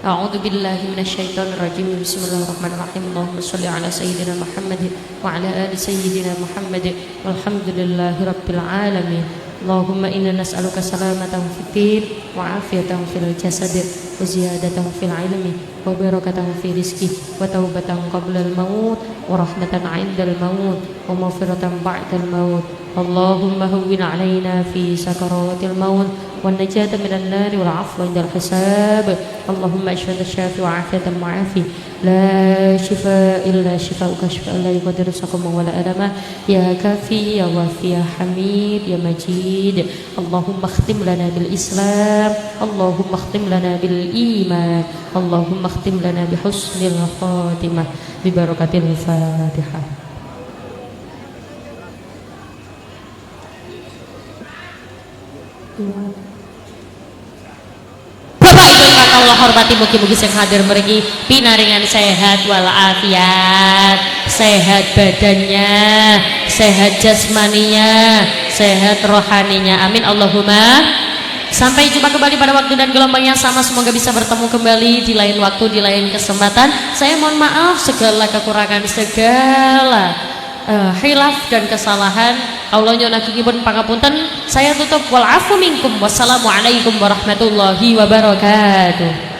A'udzu billahi minasyaitonir rajim. Bismillahirrahmanirrahim. Allahumma shalli ala sayyidina Muhammad wa ala ali sayyidina Muhammad walhamdulillahi rabbil alamin. Allahumma inna nas'aluka salamatan fid din wa afiyatan fil jasad wa ziyadatan fil ilmi wa barakatan fi rizqi wa taubatan qabla al maut wa rahmatan 'indal maut wa maghfiratan ba'dal maut. Allahumma hawwin 'alaina fi sakaratil maut والنجاة من النار والعفو عند الحساب. اللهم اشف الشافي وعافية المعافي لا شفاء إلا شفاءك شفاء لا يغادر سقما ولا ألما يا كافي يا وافي يا حميد يا مجيد. اللهم اختم لنا بالإسلام، اللهم اختم لنا بالإيمان، اللهم اختم لنا بحسن الخاتمة ببركة الفاتحة. Bapak Ibu yang Allah hormati, mugi-mugi sing hadir mriki pinaringan sehat walafiat, sehat badannya, sehat jasmaninya, sehat rohaninya. Amin Allahumma. Sampai jumpa kembali pada waktu dan gelombang yang sama. Semoga bisa bertemu kembali di lain waktu, di lain kesempatan. Saya mohon maaf segala kekurangan, segala khilaf dan kesalahan. Allah nyonakipun pangapunten. Saya tutup wal afu minkum. Wassalamualaikum warahmatullahi wabarakatuh.